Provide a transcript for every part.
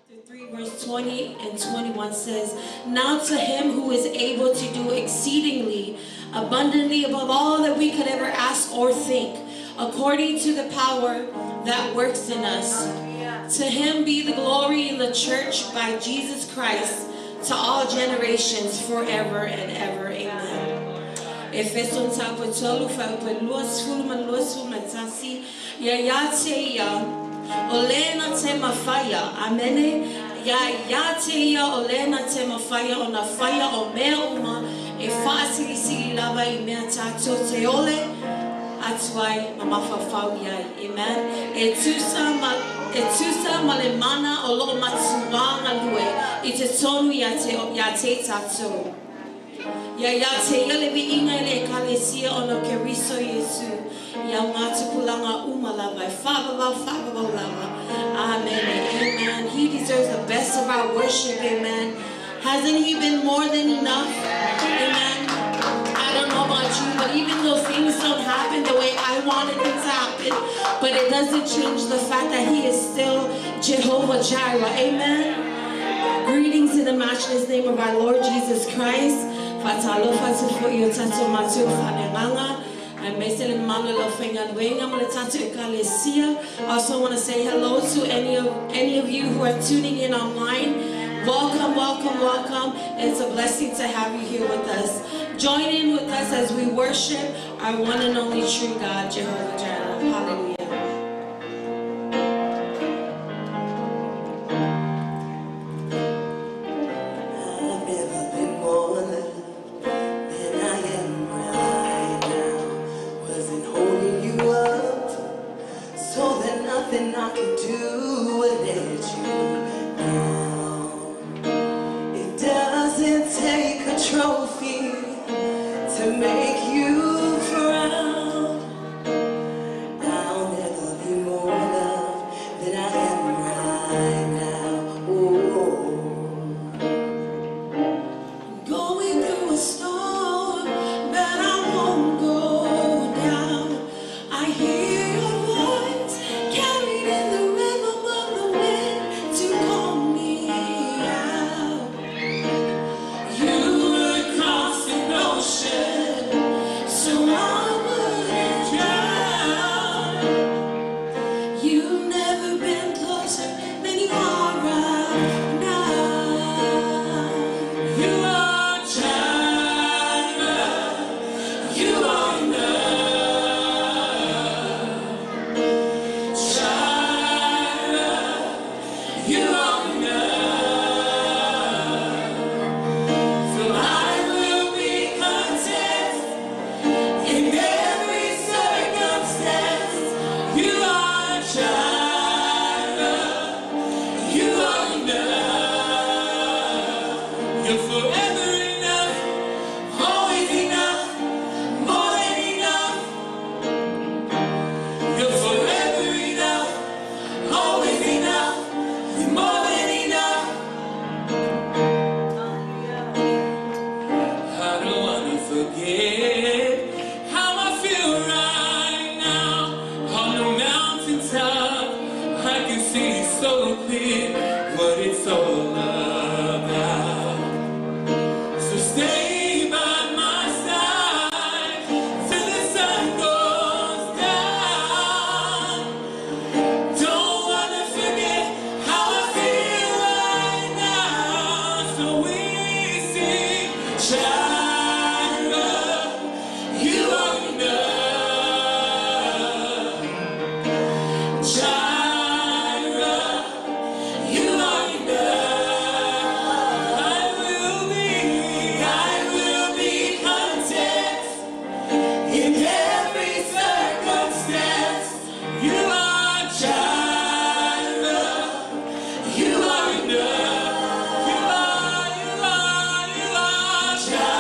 chapter 3, verse 20 and 21 says, "Now to him who is able to do exceedingly abundantly above all that we could ever ask or think, according to the power that works in us. To him be the glory in the church by Jesus Christ to all generations forever and ever. Amen." Efeson tapotolu fa peluas fulman luas fulmatasi ya yate ya olena tema fire amene ya yate ya olena tema fire ona fire o meuma e fasi si lava I mea tato teole atwai mama fafau ya. Amen. Etusa malemana olo matsuanga lue itetonu yate tato ya yate yalevi inele kalesia ono keriso Yesu ya ngatu kulanga umalava Father lava. Amen. Amen. He deserves the best of our worship. Amen. Hasn't he been more than enough? Amen. I don't know about you, but even though things don't happen the way I wanted them to happen, but it doesn't change the fact that he is still Jehovah Jireh. Amen. Greetings in the matchless name of our Lord Jesus Christ. Also want to say hello to any of you who are tuning in online. Welcome. It's a blessing to have you here with us. Join in with us as we worship our one and only true God, Jehovah Jireh. Hallelujah. Nothing I could do would let you down. It doesn't take a trophy to make you proud. I'll never be more loved than I am right now. Going through a storm, but I won't go down. I hear your voice carried in the rhythm of the wind to call me out. You would cross an ocean so I wouldn't drown. You've never been closer than you are right now. You are Jireh. You are enough. You are enough. So I will be content in every circumstance. You are Jireh. You are enough. You're forever enough, always enough, more than enough. You're forever enough, always enough, you're more than enough. I don't want to forget how I feel right now on the mountaintop. I can see so clear what it's all about. So stay by my side till the sun goes down. Don't wanna forget how I feel right now. So we sing, Jireh, you are enough. Jireh, you are enough. I will be content in every circumstance. You are Jireh. You are enough. You are Jireh.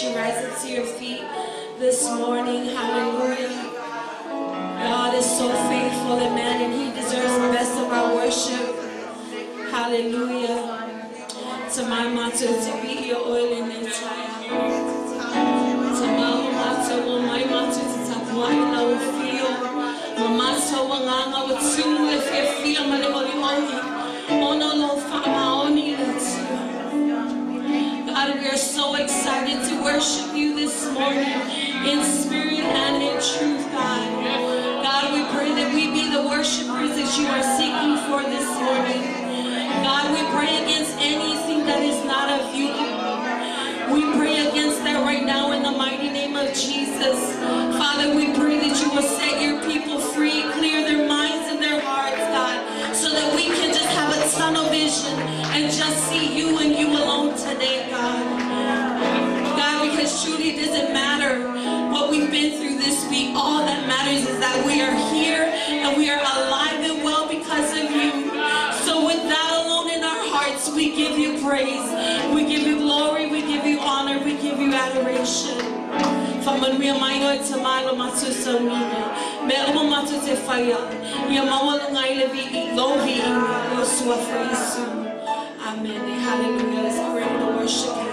you rise up to your feet this morning. Hallelujah. God is so faithful, amen, and He deserves the best of our worship. Hallelujah. To my motto, to be your oil in the child. To my motto, my motto, to tapuan na ufio. Mamato wanganga watu if you feel malimoli ono lo fama oni lutu. God, we are so excited to worship you this morning in spirit and in truth, God. God, we pray that we be the worshipers that you are seeking for this morning. God, we pray against anything that is not of you. We pray against that right now in the mighty name of Jesus. Father, we pray that you will set your people free, clear their minds and their hearts, God, so that we can just have a tunnel vision and just see you and you alone today, God. God, because truly it doesn't matter what we've been through this week. All that matters is that we are here and we are alive and well because of you. So with that alone in our hearts, we give you praise, we give you glory, we give you honor, we give you adoration. Famanmia mayo tamalo matusa mina, melo matu te faya, yamawalo ngailevi lovi lo suafrisu. Amen. Hallelujah. Let's go ready to worship Him.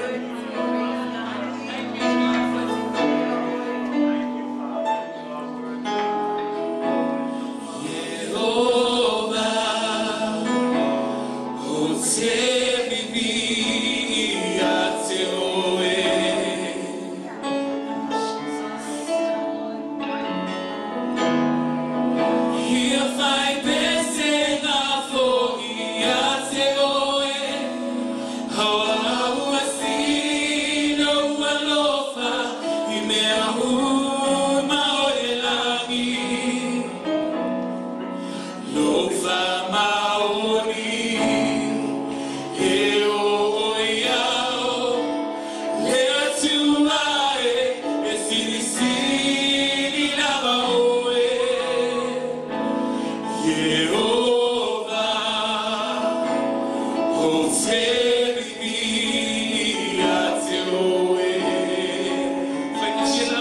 Fai che ce la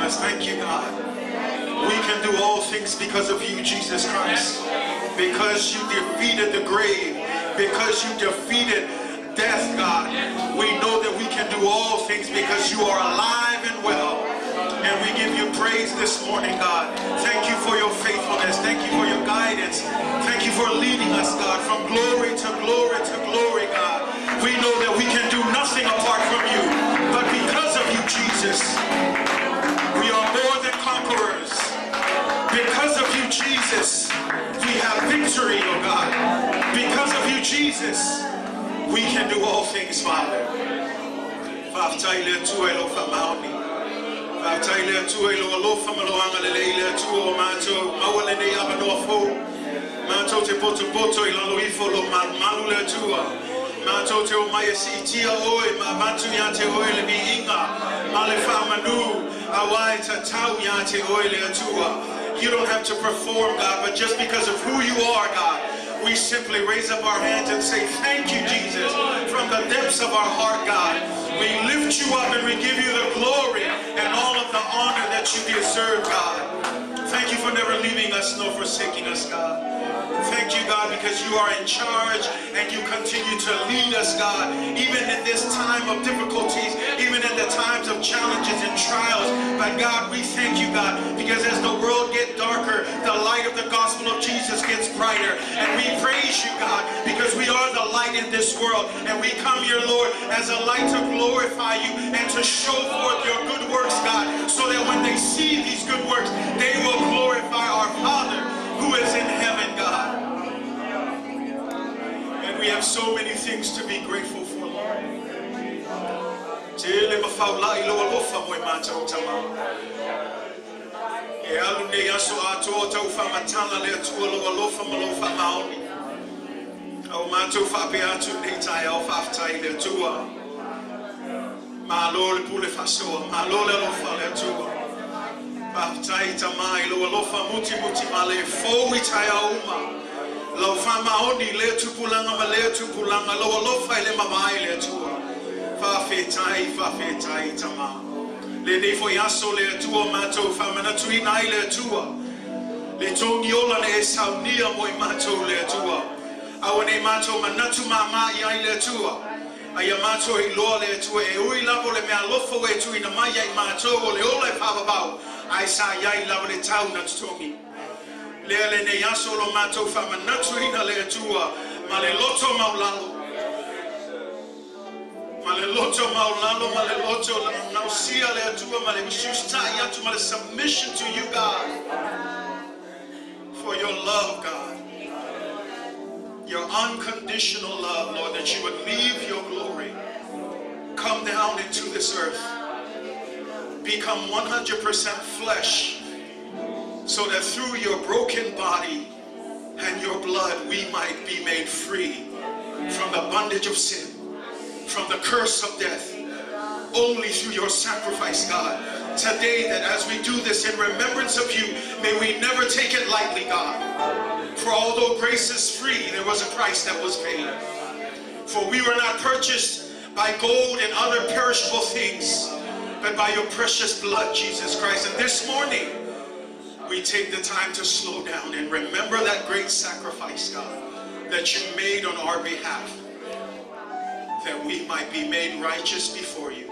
Thank you, God. We can do all things because of you, Jesus Christ. Because you defeated the grave. Because you defeated death, God. We know that we can do all things because you are alive and well. And we give you praise this morning, God. Thank you for your faithfulness. Thank you for your guidance. Thank you for leading us, God, from glory to glory to glory, God. We know that we can do nothing apart from you. But because of you, Jesus, we are more than conquerors. Because of you, Jesus, we have victory, oh God. Because of you, Jesus, we can do all things, Father. You don't have to perform, God, but just because of who you are, God, we simply raise up our hands and say, thank you, Jesus, from the depths of our heart, God. We lift you up and we give you the glory and all of the honor that you deserve, God. Thank you for never leaving us nor forsaking us, God. Thank you, God, because you are in charge and you continue to lead us, God, even in this time of difficulties, even in the times of challenges and trials. But God, we thank you, God, because as the world gets darker, the light of the gospel of Jesus gets brighter. And we praise you, God, because we are the light in this world. And we come here, Lord, as a light to glorify you and to show forth your good works, God, so that when they see these good works, they will glorify our Father who is in heaven, God. And we have so many things to be grateful for, Lord. Lo fa maoni le tu pulanga ma le tu pulanga lo fa le mama le tu fa fetai tama le ne fo yaso le tu ma to fa mana tu ina le tu le tongi ola le saunia mo ma to le tu awone ma to manatu mama ya le tu ayamato I lo le tu e ui lavo le me alofo e tu ina mai ma to le ola fa ba ai sa ya lavo le tau na tongi Lele ne yaso lo mato fa manatu ina le tua male loto maulalo male loto na usia le tua male mshusta yatu male submission to you, God, for your love, God, your unconditional love, Lord, that you would leave your glory, come down into this earth, become 100% flesh, so that through your broken body and blood we might be made free from the bondage of sin, from the curse of death. Only through your sacrifice, God. Today, that as we do this in remembrance of you, may we never take it lightly, God. For although grace is free, there was a price that was paid. For we were not purchased by gold and other perishable things, but by your precious blood, Jesus Christ. And this morning, we take the time to slow down and remember that great sacrifice, God, that you made on our behalf, that we might be made righteous before you,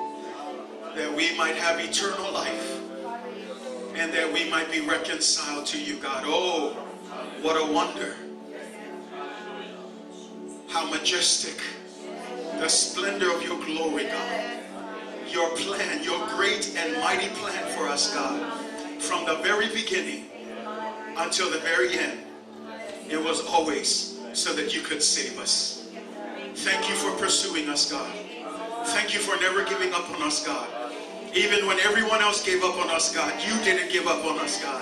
that we might have eternal life, and that we might be reconciled to you, God. Oh, what a wonder. How majestic the splendor of your glory, God. Your plan, your great and mighty plan for us, God. From the very beginning until the very end, it was always so that you could save us. Thank you for pursuing us, God. Thank you for never giving up on us, God. Even when everyone else gave up on us, God, you didn't give up on us, God.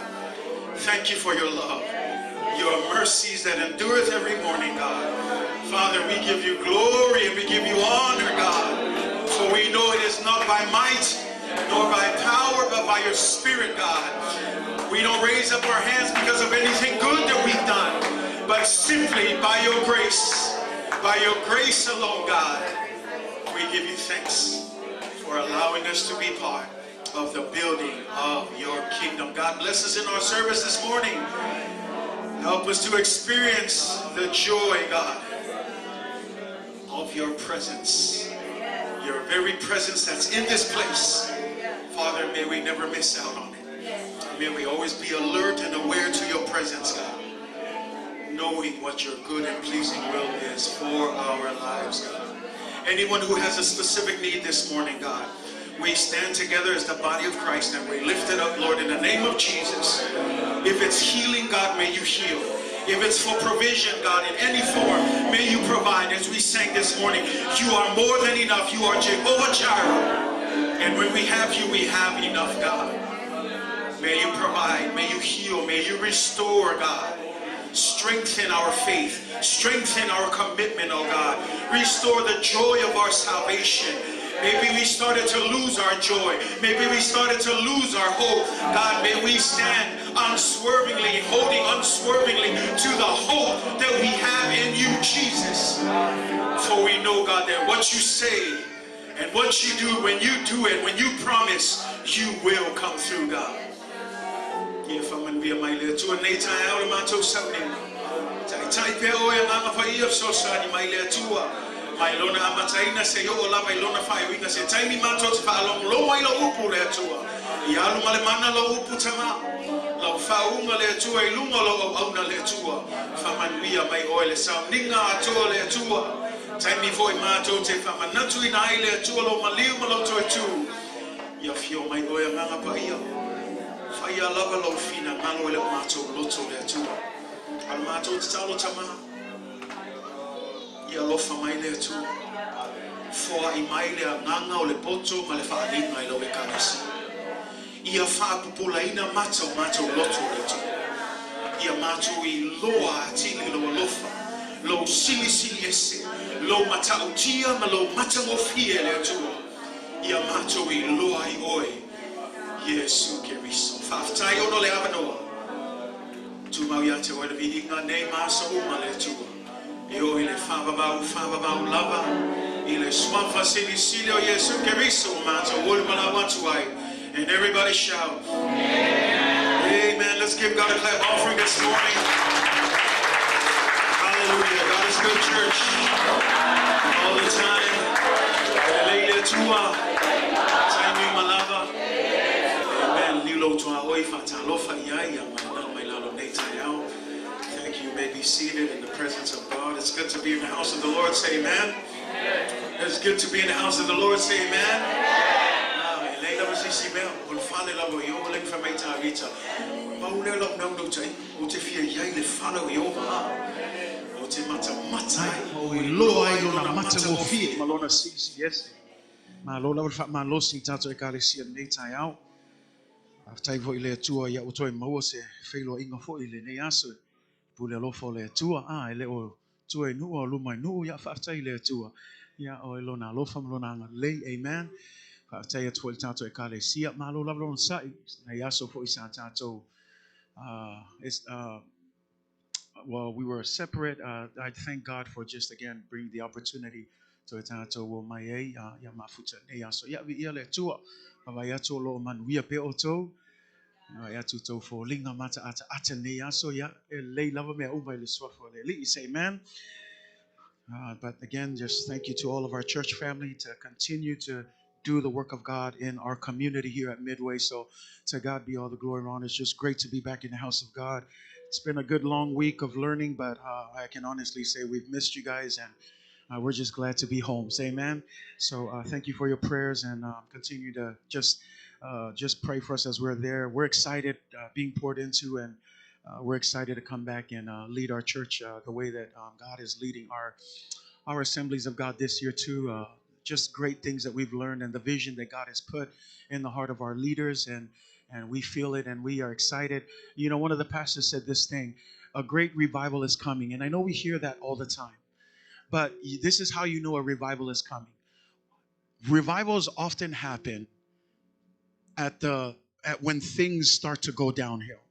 Thank you for your love, your mercies that endureth every morning, God. Father, we give you glory and we give you honor, God. For we know it is not by might nor by power, but by your Spirit, God. We don't raise up our hands because of anything good that we've done, but simply by your grace alone, God. We give you thanks for allowing us to be part of the building of your kingdom. God bless us in our service this morning. Help us to experience the joy, God, of your presence. Your very presence that's in this place. Father, may we never miss out on it. May we always be alert and aware to your presence, God, knowing what your good and pleasing will is for our lives, God. Anyone who has a specific need this morning, God, we stand together as the body of Christ and we lift it up, Lord, in the name of Jesus. If it's healing, God, may you heal. If it's for provision, God, in any form, may you provide. As we sang this morning, you are more than enough. You are Jehovah Jireh. And when we have you, we have enough, God. May you provide. May you heal. May you restore, God. Strengthen our faith. Strengthen our commitment, oh God. Restore the joy of our salvation. Maybe we started to lose our joy. Maybe we started to lose our hope. God, may we stand unswervingly, holding unswervingly to the hope that we have in you, Jesus. For we know, God, that what you say and what you do, when you do it, when you promise, you will come through, God. If I'm going to be a mile to a night, I am to something. My lona amataina se yo ola my lona fai winga se taimi mato fa long lo mai lo upu le tua ya lu male mana lo upu tama lo fa unga le tua I lunga lo auna le tua fa man wia mai oile sa ninga ato le tua taimi foi mato te fa manatu ina ile tua lo maliu lo to tu ya fio mai oia nganga pa ia fa ia lava lo fina malo le mato lo to le tua al mato talo tama ia lofa mai le tu foa I mai le nganga o le poto ma le whaalinga I lo e kanasi ia whaapupulaina mato loto le tu ia mato I loa tili lo alofa lo sili ese lo matautia ma lo matangofie le tu ia mato I loa I oe Yesu Keriso whaaftai ono le avanoa tu mau ia te oe le vihinga nei maso uma le tua Io ile fava bau lava ile swafa sili o Yesu Keriso mato ulmala watuai and everybody shout Amen. Let's give God a clap offering this morning. Hallelujah. God is good, church. All the time. Leile tua taimi malava Amen. Lilo tua oifa talofa yaya mai lalo neitayao. Thank you. You may be seated in the presence of God. It's good to be in the house of the Lord. Say amen. It's good to be in the house of the Lord. Say amen. Pule lo fo le tua ele o tua nu o lu mai nu ya fa tai le tua. Ya o lo na lo fam lo na le amen. Fa tai to el tato e kale sia ma lo la lo sai na ya so fo isa tato. It's well, we were separate. I thank God for just again bringing the opportunity to tato wo mai ya mafuta ne ya so ya vi ya le tua. Ba ya to lo man wi pe o to. Ya tu to for linga mata ata ne ya so ya le lava me o mai le so for le say amen. But again, just thank you to all of our church family to continue to do the work of God in our community here at Midway. So to God be all the glory and honor. It's just great to be back in the house of God. It's been a good long week of learning, but I can honestly say we've missed you guys, and we're just glad to be home. Say amen. So thank you for your prayers, and continue to just pray for us as we're there. We're excited being poured into, and we're excited to come back and lead our church the way that God is leading our assemblies of God this year too. Just great things that we've learned and the vision that God has put in the heart of our leaders, and we feel it and we are excited. You know, one of the pastors said this thing: a great revival is coming, and I know we hear that all the time, but this is how you know a revival is coming. Revivals often happen at when things start to go downhill.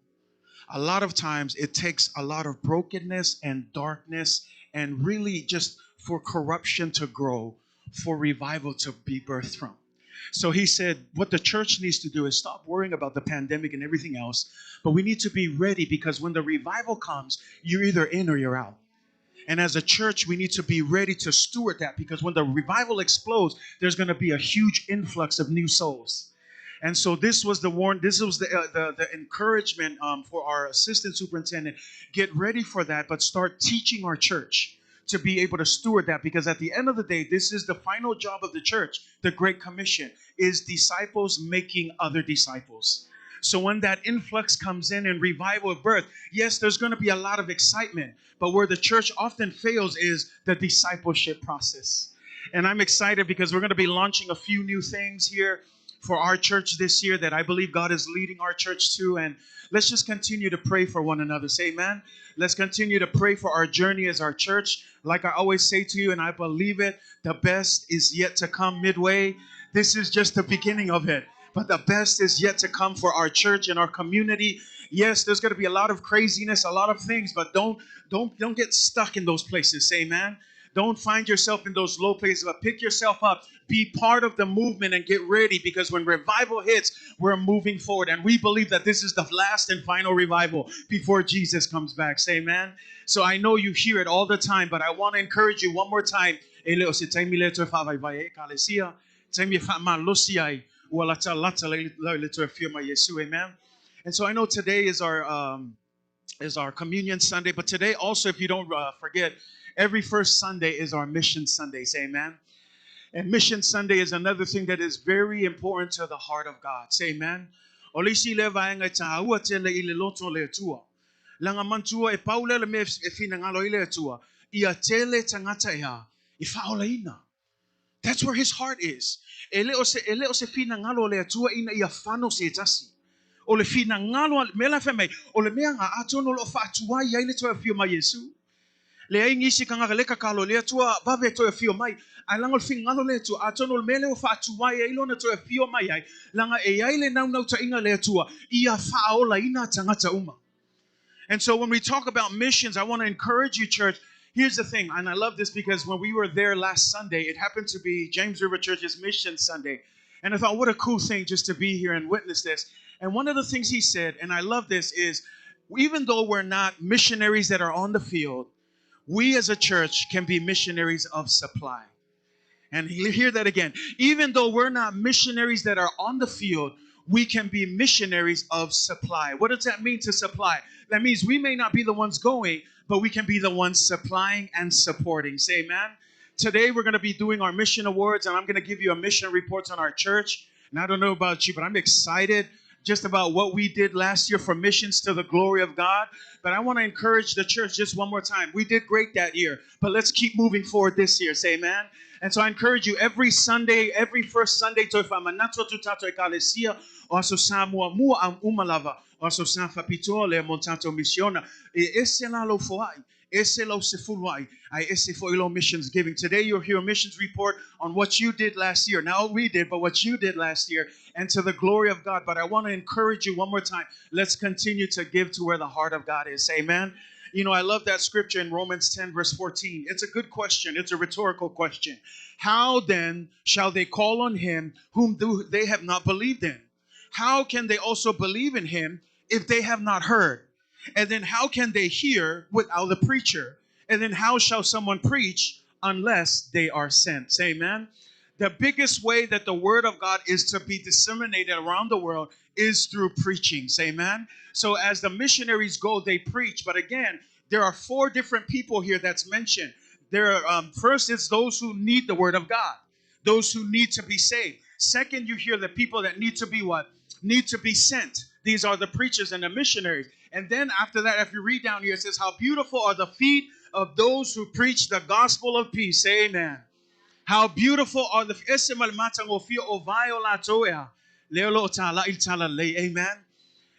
A lot of times it takes a lot of brokenness and darkness and really just for corruption to grow, for revival to be birthed from. So he said what the church needs to do is stop worrying about the pandemic and everything else, but we need to be ready, because when the revival comes, you're either in or you're out. And as a church, we need to be ready to steward that, because when the revival explodes, there's going to be a huge influx of new souls. And so this was the warn. This was the encouragement for our assistant superintendent. Get ready for that, but start teaching our church to be able to steward that, because at the end of the day, this is the final job of the church. The Great Commission is disciples making other disciples. So when that influx comes in and revival of birth, yes, there's going to be a lot of excitement, but where the church often fails is the discipleship process. And I'm excited because we're going to be launching a few new things here for our church this year that I believe God is leading our church to. And let's just continue to pray for one another. Say amen. Let's continue to pray for our journey as our church. Like I always say to you, and I believe it, the best is yet to come. Midway, this is just the beginning of it. But the best is yet to come for our church and our community. Yes, there's going to be a lot of craziness, a lot of things, but don't get stuck in those places. Say amen. Don't find yourself in those low places, but pick yourself up. Be part of the movement and get ready, because when revival hits, we're moving forward. And we believe that this is the last and final revival before Jesus comes back. Say amen. So I know you hear it all the time, but I want to encourage you one more time. Amen. And so I know today is our communion Sunday, but today also, if you don't forget, every first Sunday is our mission Sunday. Say amen. And mission Sunday is another thing that is very important to the heart of God. Say amen. Olisi le vaenga taua tele ile loto le tua. Langa mantua e paule le me e fina ngalo ile tua. Ia tele tangata ia. I faola ina. That's where his heart is. Ele o se fina ngalo le tua ina ia fano se tasi. O le fina ngalo mela feme o le mea nga atono lo fatua ia ile toa fio ma Yesu. Le ai ngisi kanga le kakalo le tua bave toa fio mai. Ai langa le fina ngalo le tua atono le mele o fatua ia ilo na toa fio mai ai. Langa e ai le nau ta inga le tua ia faola ina tangata uma. And so when we talk about missions, I want to encourage you, church. Here's the thing, and I love this because when we were there last Sunday, it happened to be James River Church's Mission Sunday. And I thought, what a cool thing just to be here and witness this. And one of the things he said, and I love this, is even though we're not missionaries that are on the field, we as a church can be missionaries of supply. And hear that again. Even though we're not missionaries that are on the field, we can be missionaries of supply. What does that mean, to supply? That means we may not be the ones going, but we can be the ones supplying and supporting. Say amen. Today we're going to be doing our mission awards, and I'm going to give you a mission report on our church. And I don't know about you, but I'm excited just about what we did last year for missions to the glory of God. But I want to encourage the church just one more time. We did great that year, but let's keep moving forward this year. Say amen. And so I encourage you every Sunday, every first Sunday, to if I'm a natural to tato ekalesia, or so samua mua am umalava, Oso San Fapito le montato missiona. E esse la lo fuai. Esse lo se fulwai. I esse foilo missions giving. Today you'll hear a missions report on what you did last year. Not what we did, but what you did last year. And to the glory of God. But I want to encourage you one more time. Let's continue to give to where the heart of God is. Amen. You know, I love that scripture in Romans 10, verse 14. It's a good question. It's a rhetorical question. How then shall they call on him whom they have not believed in? How can they also believe in him if they have not heard? And then how can they hear without a preacher? And then how shall someone preach unless they are sent? Say amen. The biggest way that the word of God is to be disseminated around the world is through preaching. Say amen. So as the missionaries go, they preach. But again, there are 4 different people here that's mentioned. First, it's those who need the word of God, those who need to be saved. Second, you hear the people that need to be what? Need to be sent. These are the preachers and the missionaries. And then after that, if you read down here, it says, how beautiful are the feet of those who preach the gospel of peace. Say amen. How beautiful are the amen.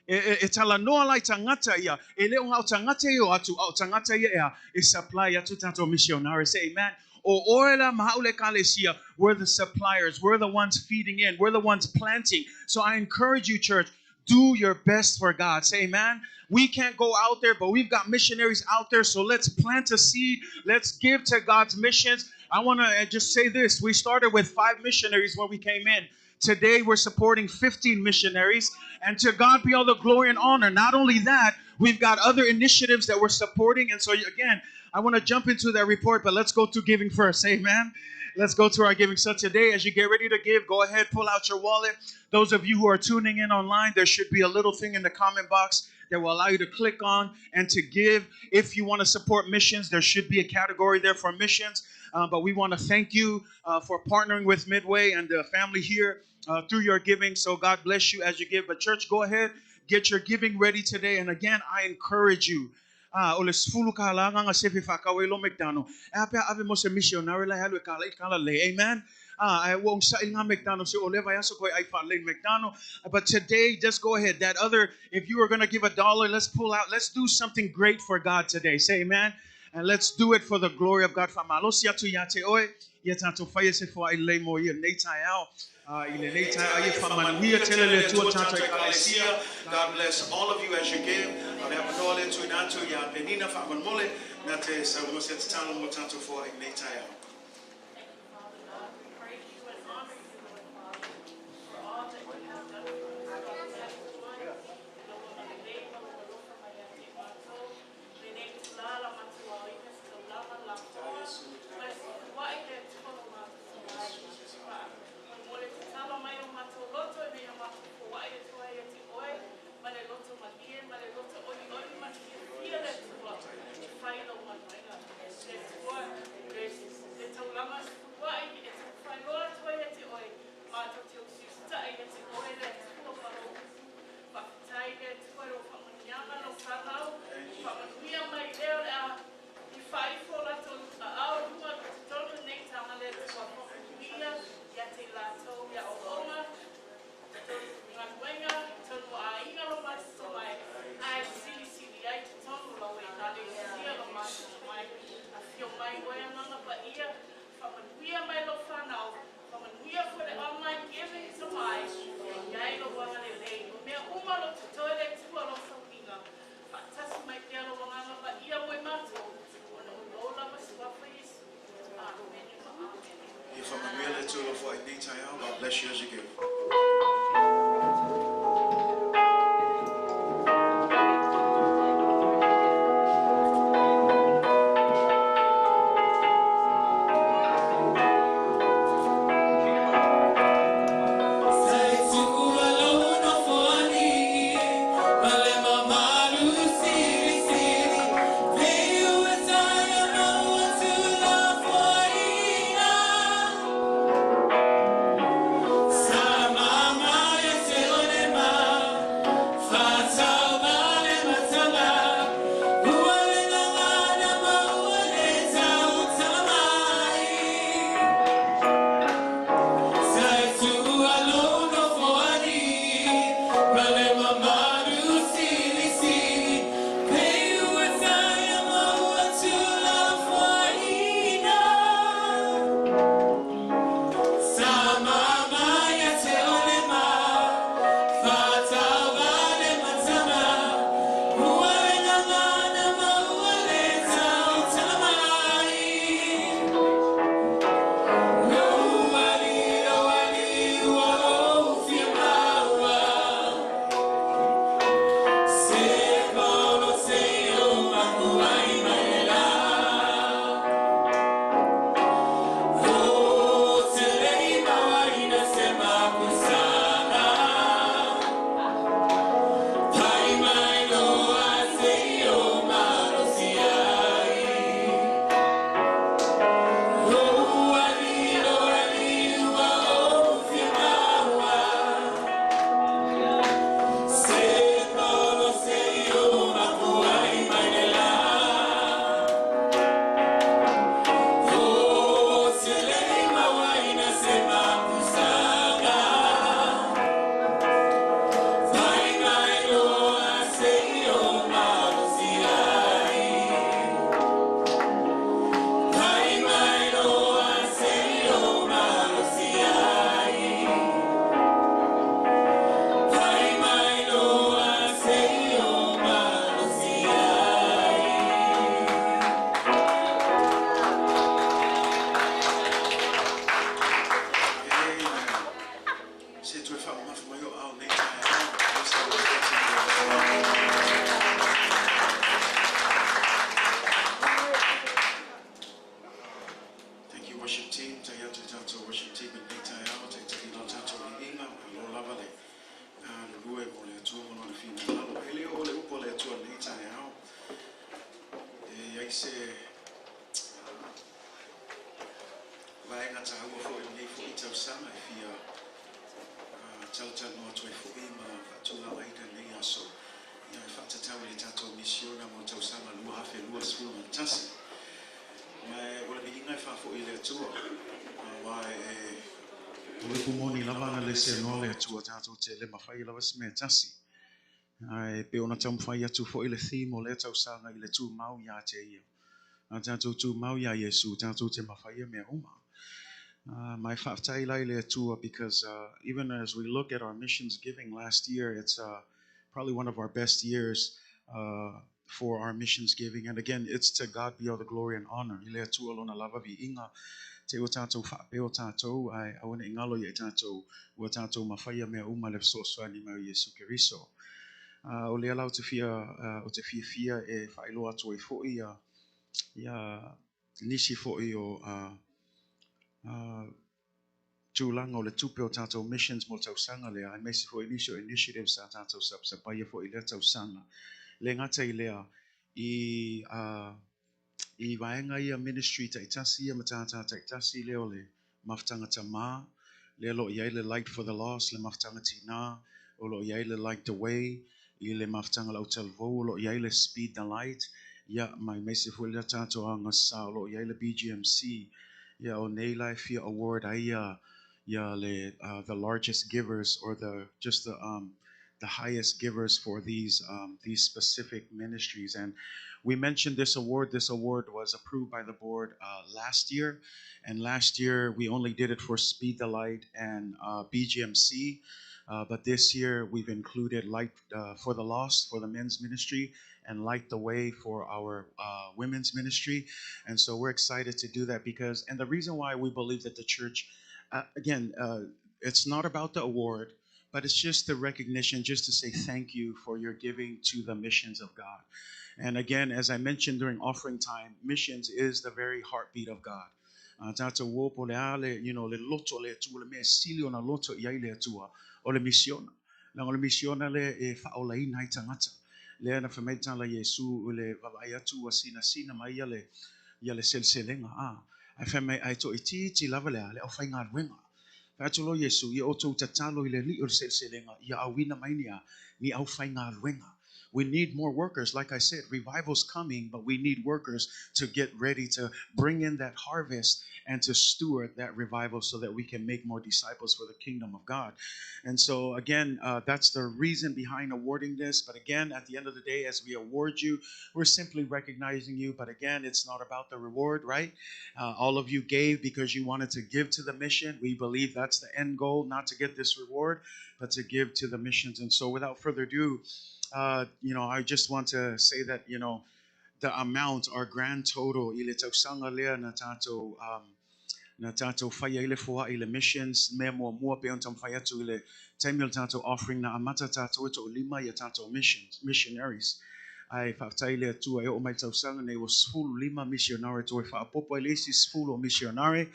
E tala noa lai tangata ia. E leo hao tangata yo atu au tangata ia e supply atu tato missionary. Say amen. O oela mahaule kalesia. We're the suppliers. We're the ones feeding in. We're the ones planting. So I encourage you, church, do your best for God. Say amen. We can't go out there, but we've got missionaries out there. So let's plant a seed. Let's give to God's missions. I want to just say this. We started with 5 missionaries when we came in. Today, we're supporting 15 missionaries. And to God be all the glory and honor. Not only that, we've got other initiatives that we're supporting. And so, again, I want to jump into that report, but let's go to giving first. Amen. Let's go to our giving. So today, as you get ready to give, go ahead, pull out your wallet. Those of you who are tuning in online, there should be a little thing in the comment box that will allow you to click on and to give. If you want to support missions, there should be a category there for missions. But we want to thank you for partnering with Midway and the family here through your giving. So God bless you as you give. But church, go ahead, get your giving ready today. And again, I encourage you. Amen. But today, just go ahead. That other, if you were going to give $1, let's pull out. Let's do something great for God today. Say amen. And let's do it for the glory of God. God bless all of you as you give. God bless you as you give. Some se vai nga ta wo fo ni fo itau sama fia tau no to fo ma fa tu la vai kan ni aso ya fa ta tau le tato misiona mo tau sama lu afe lu asu ma tasi mai wala bi ngai fa fo ile tu mai le kumoni lava na le se no le tu tato te le mafai lava sme tasi ai pe ona tam fai atu fo ile thimo le tau sanga ile tu mau ya te ia tato tu mau ya Yesu tato te mafai me uma. My faftai laile tua because even as we look at our missions giving last year, it's probably one of our best years for our missions giving. And again, it's to God be all the glory and honor. Ile tua lona lava vi inga te o tato fa pe o tato ai awana ingalo ye tato o tato mafai me uma le so so ni mai Yesu Keriso. O le ala o te fia e whaelo atu e fo'i ia nisi fo'i o tūlanga o le tupe o tātou missions mo tau sanga lea, ai mesi fo'i nisio initiative sa tātou sa paia fo'i lea tau sanga. Le ngata I lea I vaenga ia ministry ta itasi ia matata ta itasi leo le maftanga ta ma, le lo iai le light for the lost, le maftanga tina, o lo iai le light the way, I le maftanga la utalvo, lo iai le speed the light, ia mai mesi fo'i lea tātou anga sa, lo iai le BGMC, ia o nei lai fia award ai the largest givers or the highest givers for these specific ministries. And we mentioned this award. This award was approved by the board last year, and last year we only did it for Speed the Light and BGMC. But this year we've included Light for the Lost for the men's ministry and Light the Way for our women's ministry. And so we're excited to do that because, and the reason why we believe that the church, it's not about the award, but it's just the recognition, just to say thank you for your giving to the missions of God. And again, as I mentioned during offering time, missions is the very heartbeat of God. Tata wopo le ale, le loto le tu le me silio na loto iai le tua o le misiona. Na o le misiona le e faolai nai tangata. Le na fameta la Yesu le vavai atu sina mai ia le selselenga ai fame ai to iti lava le ale o fai ngā ruenga. Fatolo Yesu ia o tau tatalo I le li o selselenga ia awina mai ni au fai ngā ruenga. We need more workers. Like I said, revival's coming, but we need workers to get ready to bring in that harvest and to steward that revival so that we can make more disciples for the kingdom of God. And so again, that's the reason behind awarding this. But again, at the end of the day, as we award you, we're simply recognizing you. But again, it's not about the reward, right? All of you gave because you wanted to give to the mission. We believe that's the end goal, not to get this reward, but to give to the missions. And so without further ado, I just want to say that, the amount, our grand total, ile tau sanga lea na tato whaia ile fua ile missions, me mua pe ontam whaia tu ile taimil tato offering na amata tato ito lima ia tato missionaries. Ai whaftai lea tua e o mai tau sanga nei o sfulu lima missionary to e whaapopo ile isi sfulu missionary,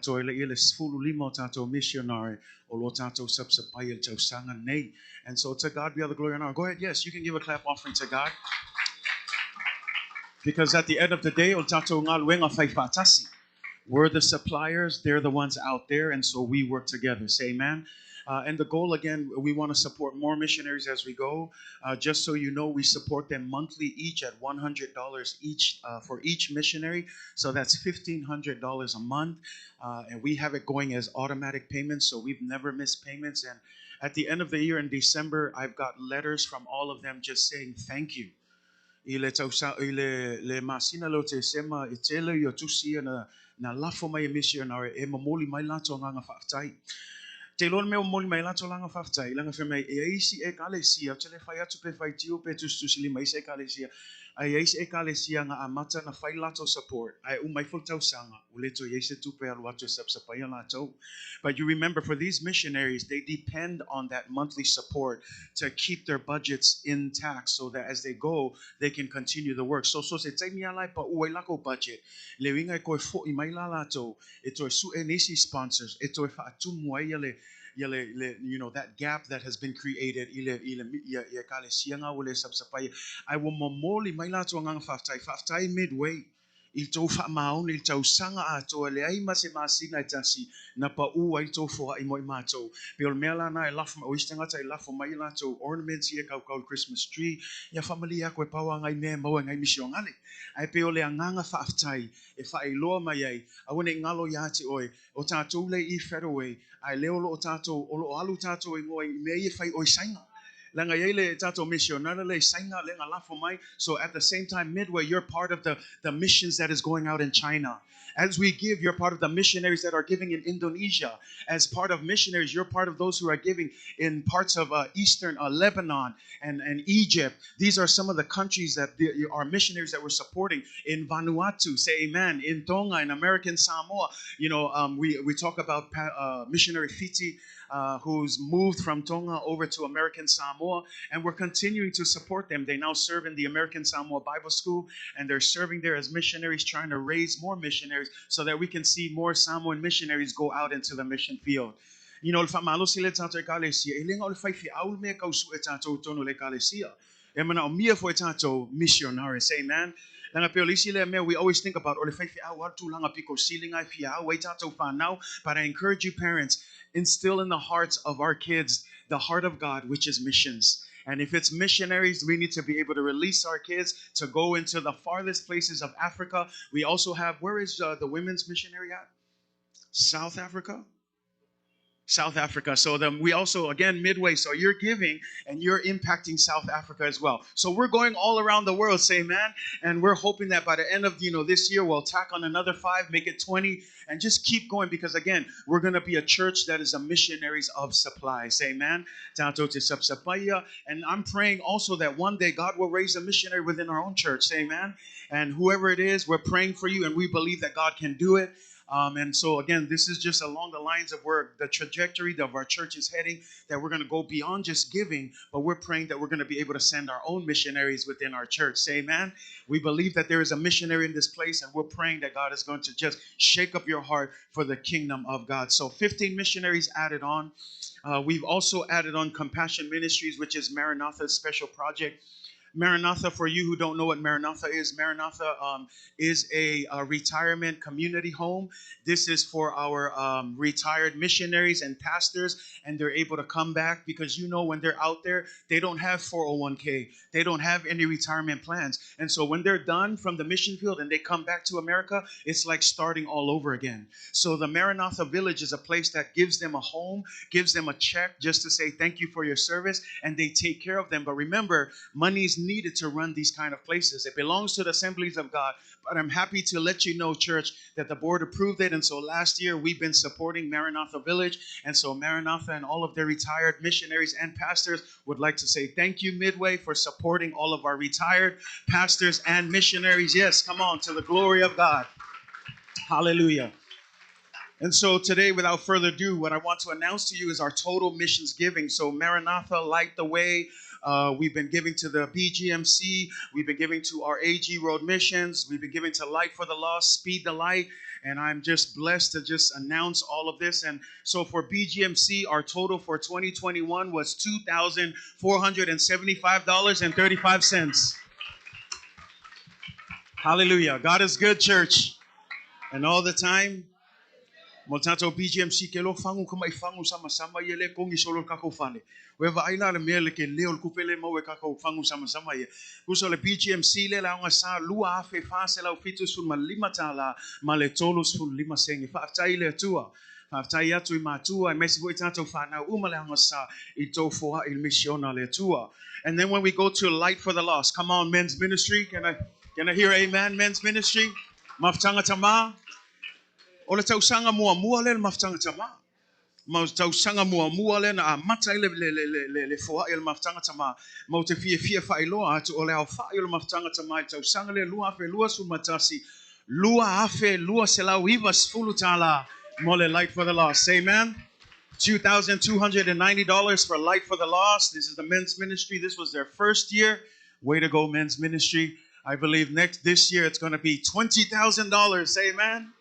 to ile sfulu lima o tato missionary o lo tato sapsapai ile tau sanga nei. And so to God be all the glory and honor. Go ahead, yes, you can give a clap offering to God. Because at the end of the day, o tato ngā luenga whai whātasi. We're the suppliers, they're the ones out there, and so we work together. Say amen. And the goal, again, we want to support more missionaries as we go. Just so you know, we support them monthly each at $100 each for each missionary. So that's $1,500 a month. And we have it going as automatic payments, so we've never missed payments. And at the end of the year in December, I've got letters from all of them just saying thank you. Le masina lo te sema I tele yo tusia na lafo mai missionary e mamoli mai lato nganga whaftai. Te lon me moli mai lato langa whaftai, langa whemai e eisi e kalesia, tele whai atu pe whai tio pe tustusili mai se kalesia. Ai eisi e kalesia nga amata na whai lato support. Ai umai full tau sanga, uleto eisi tupe alu atu sapsapaya lato. But you remember, for these missionaries, they depend on that monthly support to keep their budgets intact so that as they go, they can continue the work. So se tai mia lai pa uai lako budget. Le winga ko fo I mai la lato, e to su enisi sponsors, e to fa atu muai le that gap that has been created. I will momoli mai lato ang faftai midway. Il tau fa maun il tau sanga ato le ai masina tasi na pa u ai tau fo ai moi mato pe ol mela na I love o istanga tai love mai lato ornaments here kau Christmas tree ya family ko pa ngai me mo ngai mission ale ai pe ole anganga fa aftai e fa I loa mai ai I want ngalo yati oi o tato le I federaway ai leolo o tato o lo alu tato I ngoi me I fa oi sainga. So at the same time, Midway, you're part of the missions that is going out in China. As we give, you're part of the missionaries that are giving in Indonesia. As part of missionaries, you're part of those who are giving in parts of Eastern Lebanon and Egypt. These are some of the countries that are missionaries that we're supporting. In Vanuatu, say amen. In Tonga, in American Samoa. We talk about missionary Fiti, who's moved from Tonga over to American Samoa, and we're continuing to support them. They now serve in the American Samoa Bible School, and they're serving there as missionaries, trying to raise more missionaries so that we can see more Samoan missionaries go out into the mission field. Famalo sila tato ekalesia, ilinga ol fai fi aul me kausu etato tono le ekalesia. Emana omia fo etato missionaries, amen. We always think about but I encourage you parents, instill in the hearts of our kids the heart of God, which is missions. And if it's missionaries, we need to be able to release our kids to go into the farthest places of Africa. We also have, where is the women's missionary at? South Africa? South Africa. So we also, again, Midway, so you're giving and you're impacting South Africa as well. So we're going all around the world, say amen. And we're hoping that by the end of this year, we'll tack on another 5, make it 20, and just keep going, because again, we're going to be a church that is a missionaries of supply, say amen. And I'm praying also that one day God will raise a missionary within our own church, say amen. And whoever it is, we're praying for you, and we believe that God can do it. And so again, this is just along the lines of where the trajectory of our church is heading, that we're going to go beyond just giving, but we're praying that we're going to be able to send our own missionaries within our church. Say amen. We believe that there is a missionary in this place, and we're praying that God is going to just shake up your heart for the kingdom of God. So 15 missionaries added on. We've also added on Compassion Ministries, which is Maranatha's special project. Maranatha, for you who don't know what Maranatha is a retirement community home. This is for our retired missionaries and pastors, and they're able to come back because when they're out there, they don't have 401k. They don't have any retirement plans. And so when they're done from the mission field and they come back to America, it's like starting all over again. So the Maranatha Village is a place that gives them a home, gives them a check just to say thank you for your service, and they take care of them. But remember, money is needed to run these kind of places. It belongs to the Assemblies of God. But I'm happy to let you know, church, that the board approved it. And so last year we've been supporting Maranatha Village. And so Maranatha and all of their retired missionaries and pastors would like to say thank you, Midway, for supporting all of our retired pastors and missionaries. Yes, come on, to the glory of God. Hallelujah. And so today, without further ado, what I want to announce to you is our total missions giving. So Maranatha, Light the Way. We've been giving to the BGMC. We've been giving to our AG Road Missions. We've been giving to Light for the Lost, Speed the Light. And I'm just blessed to just announce all of this. And so for BGMC, our total for 2021 was $2,475.35. Hallelujah. God is good, church. And all the time, Motato BGMC ke lo fangu kuma ifangu sama-sama yele kongi solo kako fale. Weva aila le mele ke leo kupele mo we kako fangu sama-sama ye. Kuso le BGMC le la sa lua afe fase la ufito sul malima tala male tolo sul lima sengi fa aftai le tua. Fa aftai atu imatua mesi go itato fa na umale sa ito foa il missiona le tua. And then when we go to Light for the Lost, come on, men's ministry. Can I hear amen, men's ministry? Maftanga tama. Ola tausanga mua le maftanga tama. Ma tausanga mua le na mata le foa el maftanga tama. Ma te fie fa iloa atu ole au fa il maftanga tama tausanga le lua afe lua su matasi. Lua afe lua selau iva sfulu tala. Mole Light for the Lost. Amen. $2,290 for Light for the Lost. This is the men's ministry. This was their first year. Way to go, men's ministry. I believe this year it's going to be $20,000. Amen.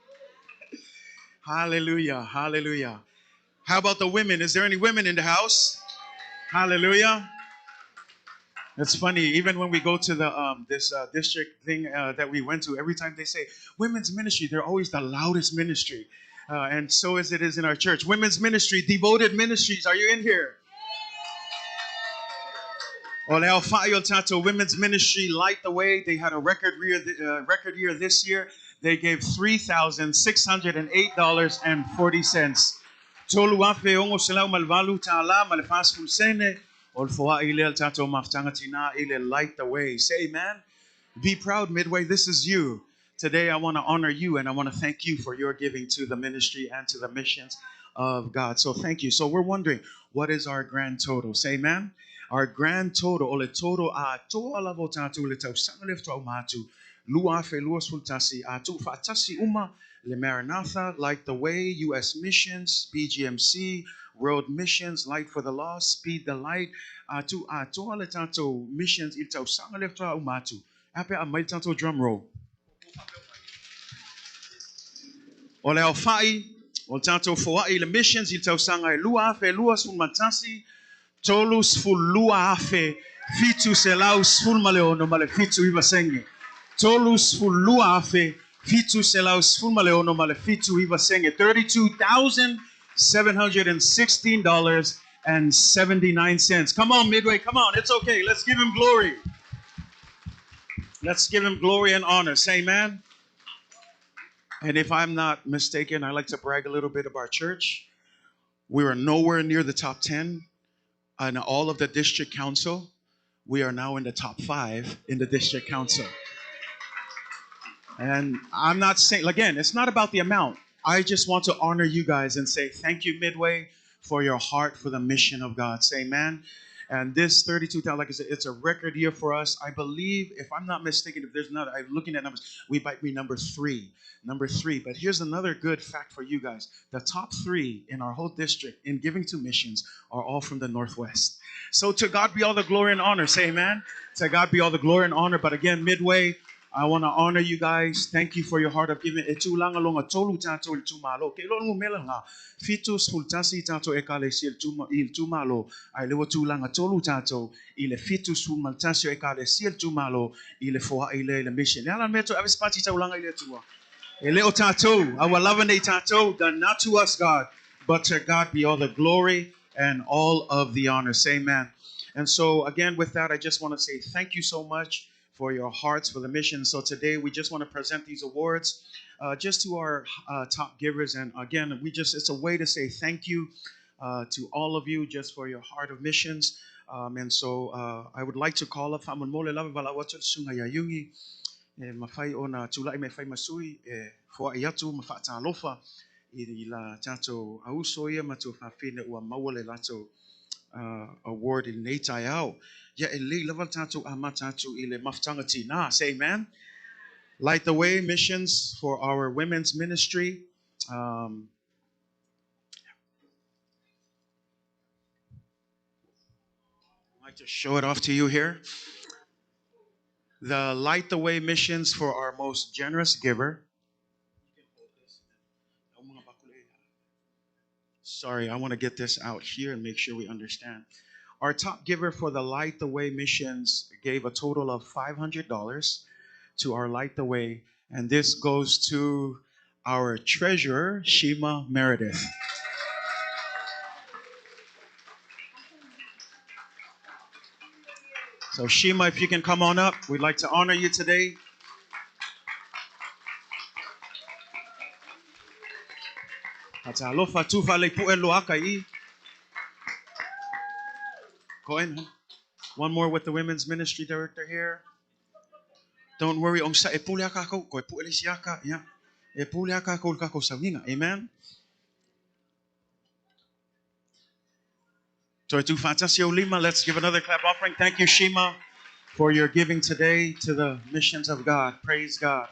Hallelujah. Hallelujah. How about the women? Is there any women in the house? Hallelujah. It's funny, even when we go to the this district thing that we went to, every time they say women's ministry, they're always the loudest ministry. And so as it is in our church. Women's ministry, devoted ministries. Are you in here? Oleo Fa'yo Tato Women's Ministry Light the Way. They had a record year this year. They gave $3,608.40. Tolu afe ongo silau malvalu ta'ala malfas fulsene. Olfoa ile tato maftangatina ile light the way. Say amen. Be proud, Midway. This is you. Today, I want to honor you and I want to thank you for your giving to the ministry and to the missions of God. So thank you. So we're wondering, what is our grand total? Say amen. Our grand total, ole total a to ala votatu le tau sangalef to matu lua fe lua sultasi a tu fatasi uma le Maranatha, Like the Way, U.S. Missions, BGMC, World Missions, Light for the Lost, Speed the Light, a to ala tato missions il tau sangalef to umatu. Ape a mai tato drum roll. Ole au fai, o tato foai le missions il tau sangai lua fe lua sul matasi. Tolus fulua afe fitu selaus fulmaleo no male fitu iba senge. Tolus fulua afe fitu selaus fulmaleo no male fitu iba senge. $32,716.79. Come on, Midway, come on, it's okay. Let's give him glory. Let's give him glory and honor. Say amen. And if I'm not mistaken, I like to brag a little bit of our church. We were nowhere near the top 10. And all of the district council, we are now in the top 5 in the district council. And I'm not saying, again, it's not about the amount. I just want to honor you guys and say thank you, Midway, for your heart for the mission of God. Say amen. And this 32,000, like I said, it's a record year for us. I believe, if I'm not mistaken, if there's not, I'm looking at numbers, we might be number 3. Number 3. But here's another good fact for you guys. The top 3 in our whole district in giving to missions are all from the Northwest. So to God be all the glory and honor. Say amen. To God be all the glory and honor. But again, Midway, I want to honor you guys. Thank you for your heart of giving. Fitus fultasi tato ekale sil il tumalo ai lewa tulanga tolu tato ile fitus fulmaltasio ekale sil tumalo ile foa ile le mission. Ala meto avispati taulanga ile tua. Ele o tato, our loving tato, done not to us, God, but to God be all the glory and all of the honor. Say amen. And so again, with that, I just want to say thank you so much for your hearts for the mission. So today we just want to present these awards just to our top givers. And again, it's a way to say thank you to all of you just for your heart of missions. And so I would like to call up mafai ona tulai me fai masui fo ayatu mafata alofa I la tato auso ia matu fafine ua mawale lato award in Neitai au. Ya ele level tato amatatu ile maftangati na. Say amen. Light the Way missions for our women's ministry. I'd like to show it off to you here. The Light the Way missions for our most generous giver. Sorry, I want to get this out here and make sure we understand. Our top giver for the Light the Way missions gave a total of $500 to our Light the Way, and this goes to our treasurer, Shima Meredith. So Shima, if you can come on up, we'd like to honor you today. Go in. One more with the women's ministry director here. Don't worry. Amen. Let's give another clap offering. Thank you, Shima, for your giving today to the missions of God. Praise God.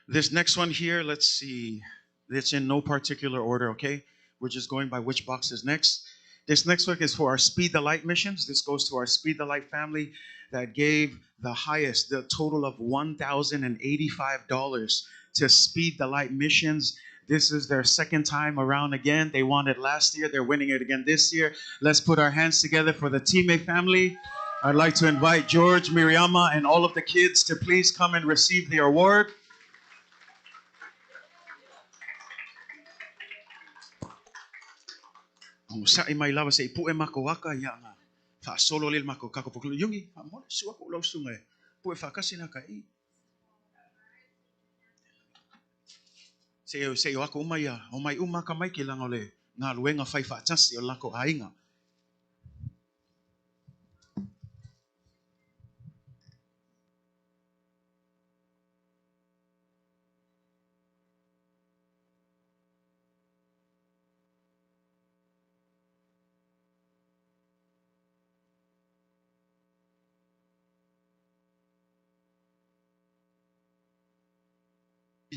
This next one here, let's see. It's in no particular order, okay? We're just going by which box is next. This next one is for our Speed the Light missions. This goes to our Speed the Light family that gave the highest, the total of $1,085 to Speed the Light missions. This is their second time around again. They won it last year. They're winning it again this year. Let's put our hands together for the Time family. I'd like to invite George, Miriama, and all of the kids to please come and receive the award. Sa imay lawa sa ipu mako waka ya nga. Fa solo lil mako kakopuklo yungi. Mo suwa ko law sungai. Pu fa kasina kai. Say ako umaya, umay kamay kilang ole nga luwenga fai fa chas yo lako ainga.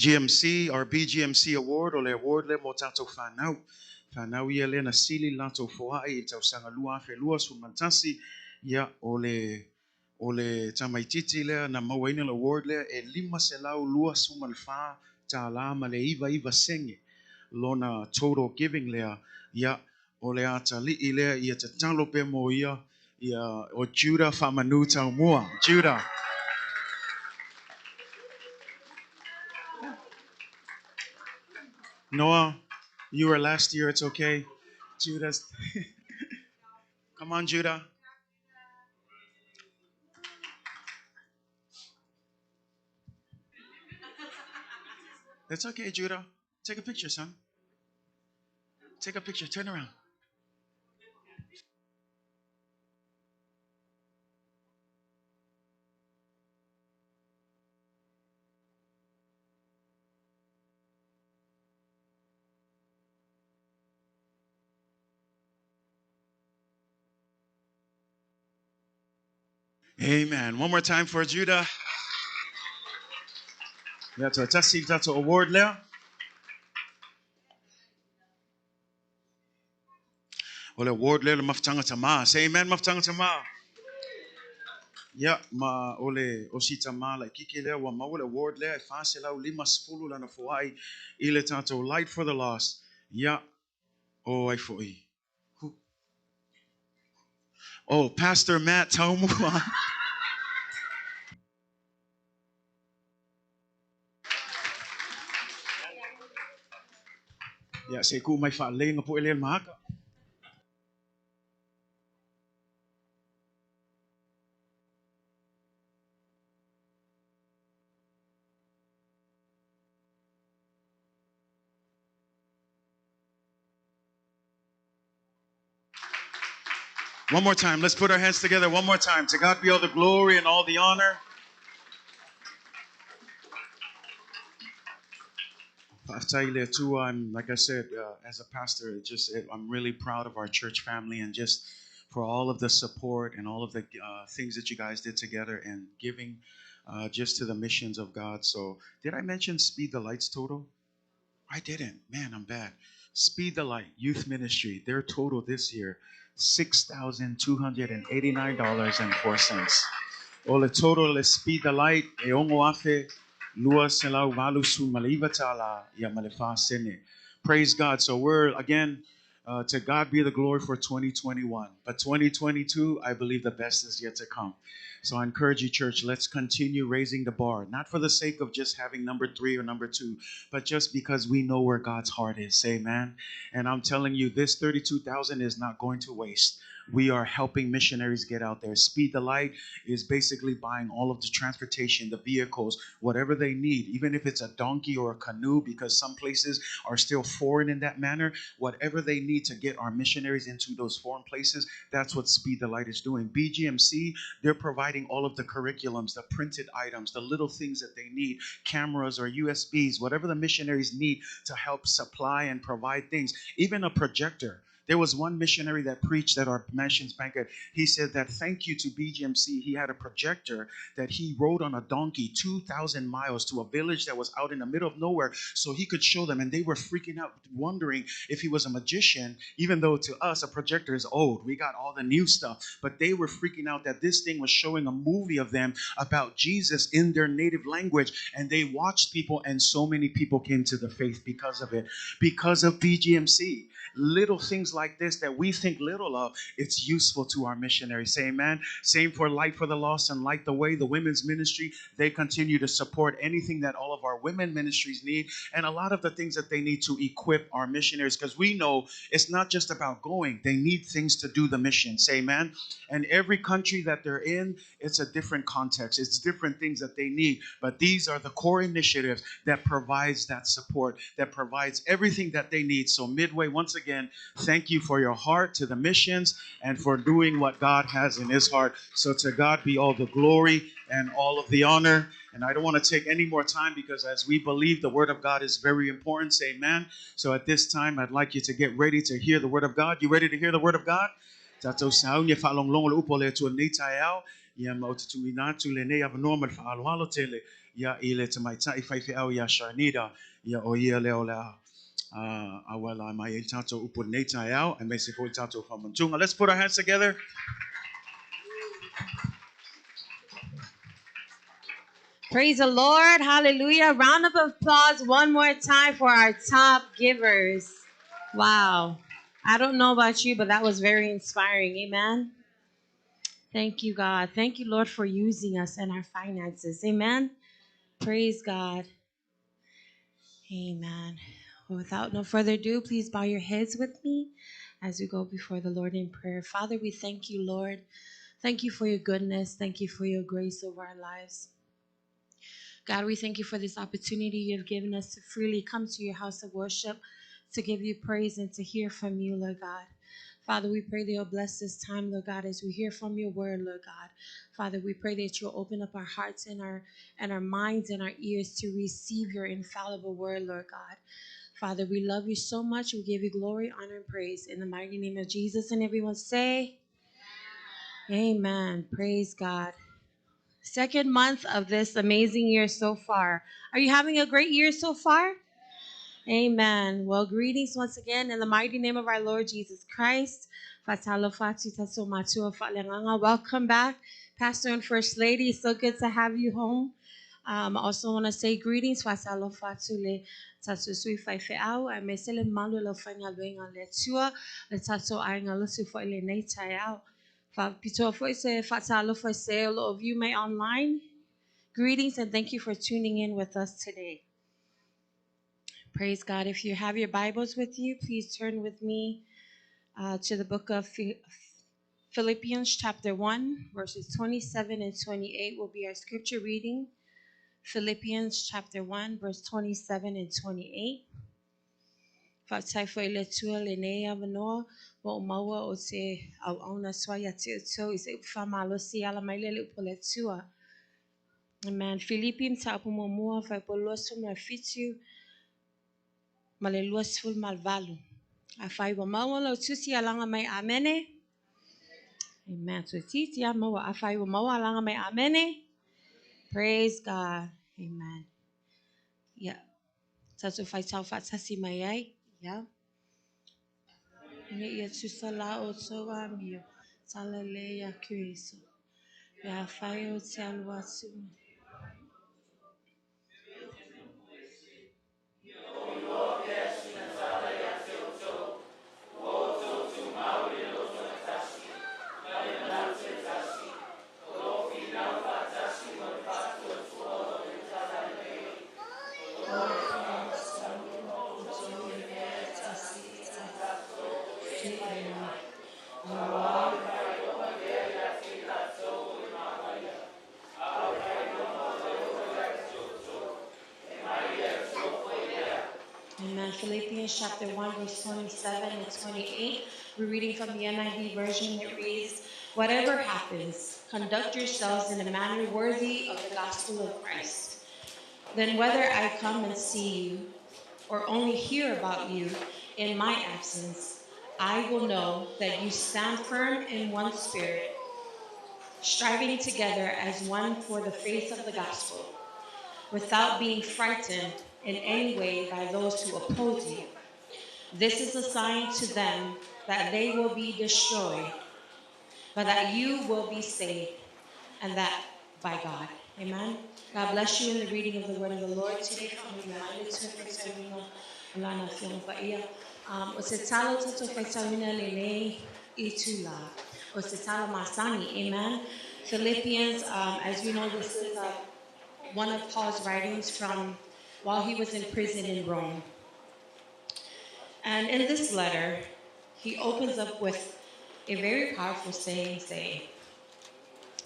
GMC or BGMC award or le award le mo tato fanau ia le na sili lato foa e tau sanga lua fe lua su mantasi ya ole tamaititi le na mawaina award le e lima se lau lua su malfa ta la ma le iva senge lona total giving le ya ole ata li ile ia te talo pe mo ia o Judah famanu tau mua Judah. Noah, you were last year. It's okay. Judah's. Come on, Judah. It's okay, Judah. Take a picture, son. Take a picture. Turn around. Amen. One more time for Judah. That's a award there. Well, award there maftanga tama. Say amen, maftanga tama. Yeah, ma ole ositama like kikile wa ma ole award there. Fasela lima spulu lana fuai ile tato light for the lost. Yeah. Oh, I foi. Oh, Pastor Matt Taumua. Yeah, say ku may fa lenga po ile mahaka. One more time. Let's put our hands together one more time. To God be all the glory and all the honor. I'm like I said, as a pastor, I'm really proud of our church family and just for all of the support and all of the things that you guys did together and giving just to the missions of God. So, did I mention Speed the Light's total? I didn't. Man, I'm bad. Speed the Light Youth Ministry, their total this year, $6,289.04. Ole total le Speed the Light e ongo afe lua selau valu su maliva tala ya malefa sene. Praise God. So we're again to God be the glory for 2021. But 2022, I believe the best is yet to come. So I encourage you, church, let's continue raising the bar, not for the sake of just having number 3 or number 2, but just because we know where God's heart is. Amen. And I'm telling you, this 32,000 is not going to waste. We are helping missionaries get out there. Speed the Light is basically buying all of the transportation, the vehicles, whatever they need, even if it's a donkey or a canoe, because some places are still foreign in that manner. Whatever they need to get our missionaries into those foreign places, that's what Speed the Light is doing. BGMC, they're providing all of the curriculums, the printed items, the little things that they need, cameras or USBs, whatever the missionaries need to help supply and provide things, even a projector. There was one missionary that preached at our missions banquet. He said that thank you to BGMC. He had a projector that he rode on a donkey 2,000 miles to a village that was out in the middle of nowhere so he could show them. And they were freaking out, wondering if he was a magician, even though to us a projector is old. We got all the new stuff. But they were freaking out that this thing was showing a movie of them about Jesus in their native language. And they watched people, and so many people came to the faith because of it, because of BGMC. Little things like this that we think little of, it's useful to our missionaries. Say amen. Same for Light for the Lost and Light the Way, the women's ministry. They continue to support anything that all of our women ministries need, and a lot of the things that they need to equip our missionaries, because we know it's not just about going. They need things to do the mission. Say amen. And every country that they're in, it's a different context. It's different things that they need. But these are the core initiatives that provides that support, that provides everything that they need. So Midway, once again, thank you for your heart to the missions and for doing what God has in his heart. So to God be all the glory and all of the honor. And I don't want to take any more time, because as we believe, the word of God is very important. Say amen. So at this time, I'd like you to get ready to hear the word of God. You ready to hear the word of God? Tato sao nya fa long long lo upole to ne taiao ya mo tu ina tu le ne abnormal fa alwalo tele ya ile to mai tai fa fa ya sharnida ya o ya le ola awala mai tato upo ne taiao and mese fo tato fa mantunga. Let's put our hands together. Praise the Lord. Hallelujah. Round of applause one more time for our top givers. Wow. I don't know about you, but that was very inspiring. Amen. Thank you, God. Thank you, Lord, for using us and our finances. Amen. Praise God. Amen. Well, without no further ado, please bow your heads with me as we go before the Lord in prayer. Father, we thank you, Lord. Thank you for your goodness. Thank you for your grace over our lives. God, we thank you for this opportunity you've given us to freely come to your house of worship, to give you praise and to hear from you, Lord God. Father, we pray that you'll bless this time, Lord God, as we hear from your word, Lord God. Father, we pray that you'll open up our hearts and our minds and our ears to receive your infallible word, Lord God. Father, we love you so much. We give you glory, honor, and praise in the mighty name of Jesus. And everyone say, Amen. Praise God. Second month of this amazing year so far. Are you having a great year so far? Amen. Well, greetings once again in the mighty name of our Lord Jesus Christ. Welcome back, Pastor and First Lady. It's so good to have you home. I also want to say greetings. All of you may online. Greetings and thank you for tuning in with us today. Praise God. If you have your Bibles with you, please turn with me to the book of Philippians chapter 1, verses 27 and 28 will be our scripture reading. Philippians chapter 1, verse 27 and 28. Amen. Philippians chapter 1, verse 28. Maleluasful malvalu. Afai wa mawala utusi alanga may amene. Amen. So titi mawa afai wa mawa alanga may amene. Praise God. Amen. Yeah. Tatu fai tau fatasi mayai. Yeah. Ni yetu sala otowa mio. Salaleya kuiso. Ya afai o tialwatu. Amen. Philippians chapter 1, verse 27 and 28. We're reading from the NIV version. It reads, whatever happens, conduct yourselves in a manner worthy of the gospel of Christ. Then whether I come and see you or only hear about you in my absence, I will know that you stand firm in one spirit, striving together as one for the faith of the gospel, without being frightened in any way by those who oppose you. This is a sign to them that they will be destroyed, but that you will be saved, and that by God. Amen. God bless you in the reading of the word of the Lord today. Amen. Philippians, as you know, this is one of Paul's writings from while he was in prison in Rome. And in this letter, he opens up with a very powerful saying,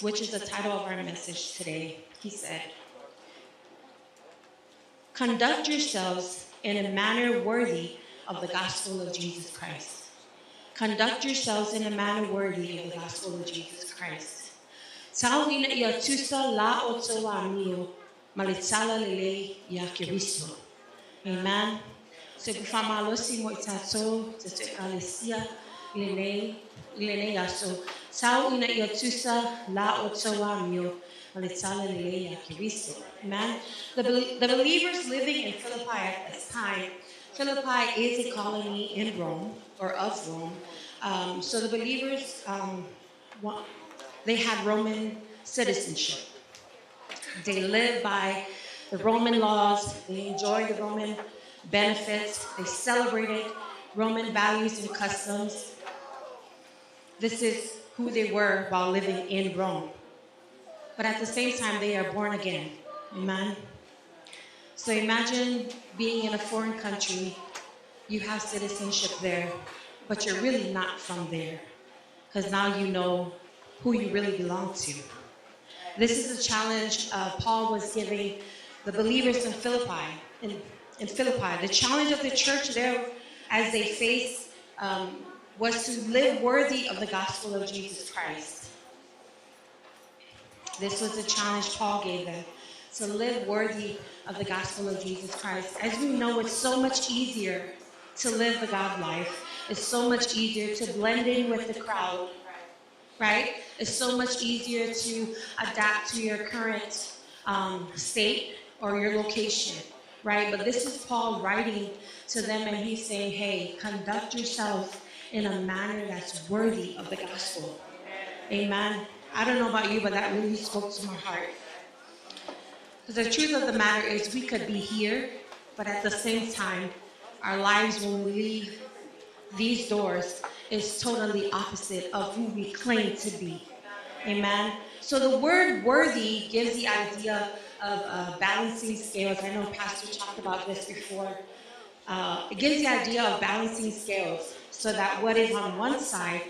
which is the title of our message today. He said, "Conduct yourselves in a manner worthy of the gospel of Jesus Christ." Conduct yourselves in a manner worthy of the gospel of Jesus Christ. Amen. So befamalosi mo itato te kalesia ilene yaso sao ina yatusa la otoa mio malitala lele ya Kristo. Amen. The believers living in Philippi at this time. Philippi is a colony in Rome or of Rome. So the believers they had Roman citizenship. They lived by the Roman laws. They enjoyed the Roman benefits. They celebrated Roman values and customs. This is who they were while living in Rome. But at the same time, they are born again. Amen. So imagine being in a foreign country. You have citizenship there, but you're really not from there, because now you know who you really belong to. This is a challenge Paul was giving the believers in Philippi. In Philippi, the challenge of the church there, as they faced, was to live worthy of the gospel of Jesus Christ. This was the challenge Paul gave them, to live worthy of the gospel of Jesus Christ. As we know, it's so much easier to live the God life. It's so much easier to blend in with the crowd, right? It's so much easier to adapt to your current state or your location, right? But this is Paul writing to them, and he's saying, hey, conduct yourself in a manner that's worthy of the gospel. Amen. I don't know about you, but that really spoke to my heart. Because the truth of the matter is we could be here, but at the same time, our lives when we leave these doors is totally opposite of who we claim to be. Amen. So the word worthy gives the idea of balancing scales. I know Pastor talked about this before. It gives the idea of balancing scales so that what is on one side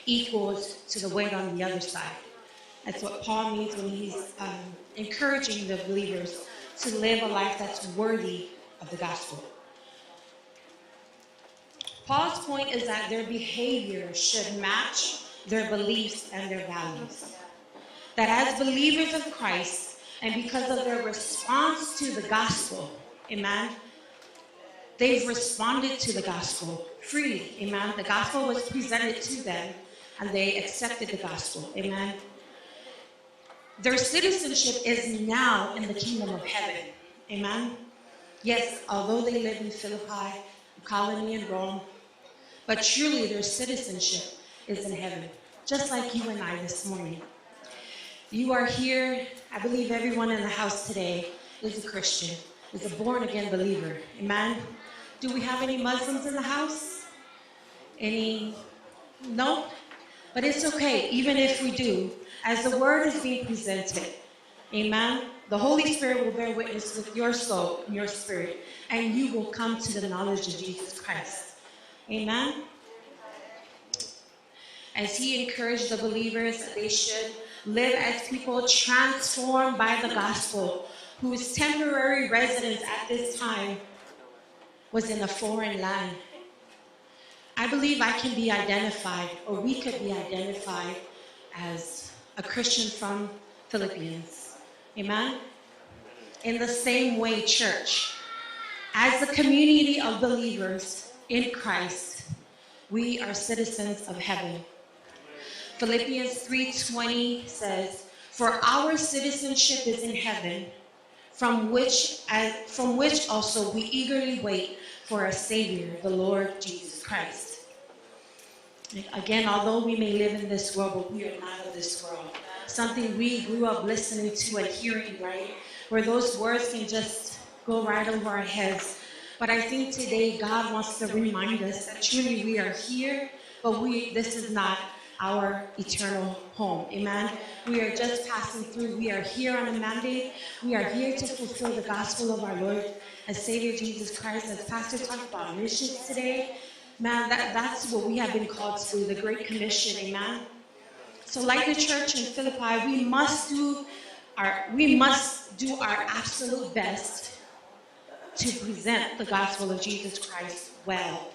equals to the weight on the other side. That's what Paul means when he's encouraging the believers to live a life that's worthy of the gospel. Paul's point is that their behavior should match their beliefs and their values. That as believers of Christ, and because of their response to the gospel, amen, they've responded to the gospel freely, amen. The gospel was presented to them, and they accepted the gospel, amen. Their citizenship is now in the kingdom of heaven, amen. Yes, although they live in Philippi, a colony in Rome, but truly their citizenship is in heaven, just like you and I this morning. You are here. I believe everyone in the house today is a Christian, is a born-again believer. Amen? Do we have any Muslims in the house? Any? No? But it's okay, even if we do. As the word is being presented, amen, the Holy Spirit will bear witness with your soul and your spirit, and you will come to the knowledge of Jesus Christ. Amen? As he encouraged the believers that they should live as people transformed by the gospel, whose temporary residence at this time was in a foreign land. I believe I can be identified, or we could be identified as a Christian from Philippians. Amen? In the same way, church, as a community of believers in Christ, We are citizens of heaven. Philippians 3:20 says, "For our citizenship is in heaven, from which also we eagerly wait for a Savior, the Lord Jesus Christ." Again, although we may live in this world, but we are not of this world. Something we grew up listening to and hearing, right? Where those words can just go right over our heads. But I think today God wants to remind us that truly we are here, but this is not our eternal home. Amen. We are just passing through. We are here on a mandate. We are here to fulfill the gospel of our Lord and Savior Jesus Christ. As Pastor talked about missions today, man, that's what we have been called to, the Great Commission. Amen. So like the church in Philippi, we must do our absolute best to present the gospel of Jesus Christ well.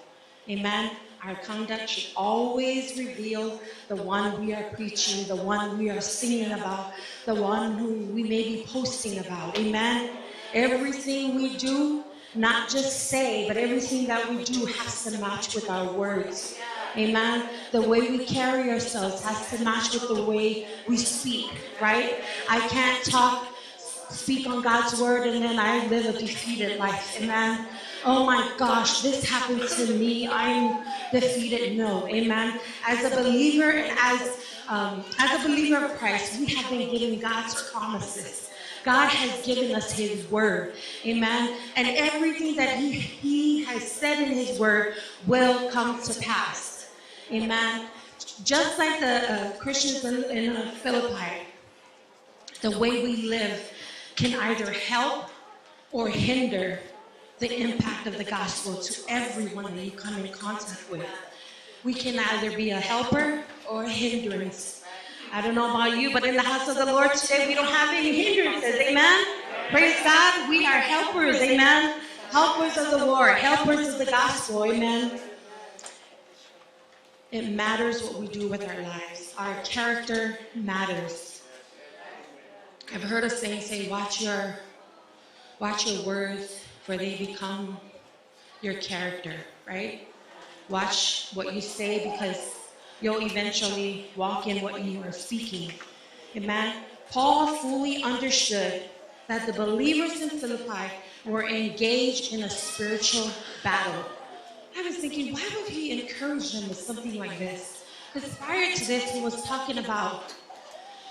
Amen. Our conduct should always reveal the one we are preaching, the one we are singing about, the one who we may be posting about. Amen. Everything we do, not just say, but everything that we do has to match with our words. Amen. The way we carry ourselves has to match with the way we speak, right? I can't speak on God's word and then I live a defeated life. Amen. Oh my gosh, this happened to me, I'm defeated. No. Amen. As a believer and as a believer of Christ, we have been given God's promises. God has given us his word. Amen. And everything that he has said in his word will come to pass. Amen. Just like the Christians in Philippi, the way we live can either help or hinder the impact of the gospel to everyone that you come in contact with. We can either be a helper or a hindrance. I don't know about you, but in the house of the Lord today, we don't have any hindrances. Amen? Praise God. We are helpers. Amen? Helpers of the Lord. Helpers of the gospel. Amen? It matters what we do with our lives. Our character matters. I've heard a saying say, watch your words, for they become your character, right? Watch what you say, because you'll eventually walk in what you are speaking. Amen. Paul fully understood that the believers in Philippi were engaged in a spiritual battle. I was thinking, why would he encourage them with something like this? Because prior to this, he was talking about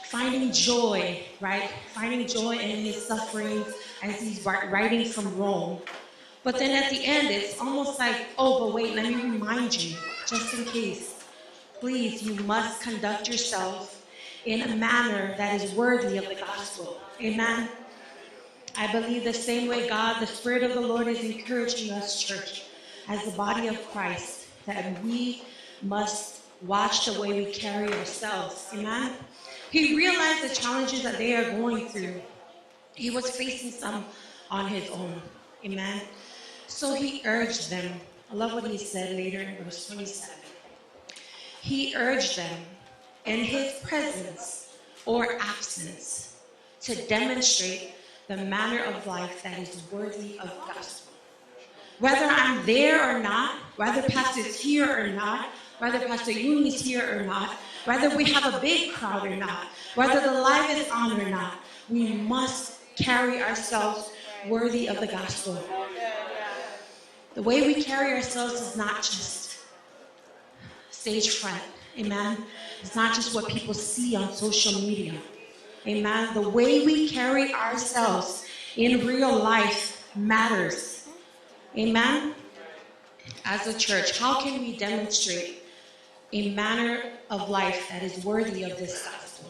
finding joy, right? Finding joy in his sufferings as he's writing from Rome. But then at the end, it's almost like, oh, but wait, let me remind you, just in case. Please, you must conduct yourself in a manner that is worthy of the gospel. Amen. I believe the same way God, the Spirit of the Lord, is encouraging us, church, as the body of Christ, that we must watch the way we carry ourselves. Amen. He realized the challenges that they are going through. He was facing some on his own. Amen. So he urged them. I love what he said later in verse 27. He urged them in his presence or absence to demonstrate the manner of life that is worthy of the gospel. Whether I'm there or not, whether Pastor's here or not, whether Pastor Yoon is here or not, whether we have a big crowd or not, whether the live is on or not, we must carry ourselves worthy of the gospel. The way we carry ourselves is not just stage fright. Amen. It's not just what people see on social media. Amen. The way we carry ourselves in real life matters. Amen. As a church, how can we demonstrate a manner of life that is worthy of this gospel?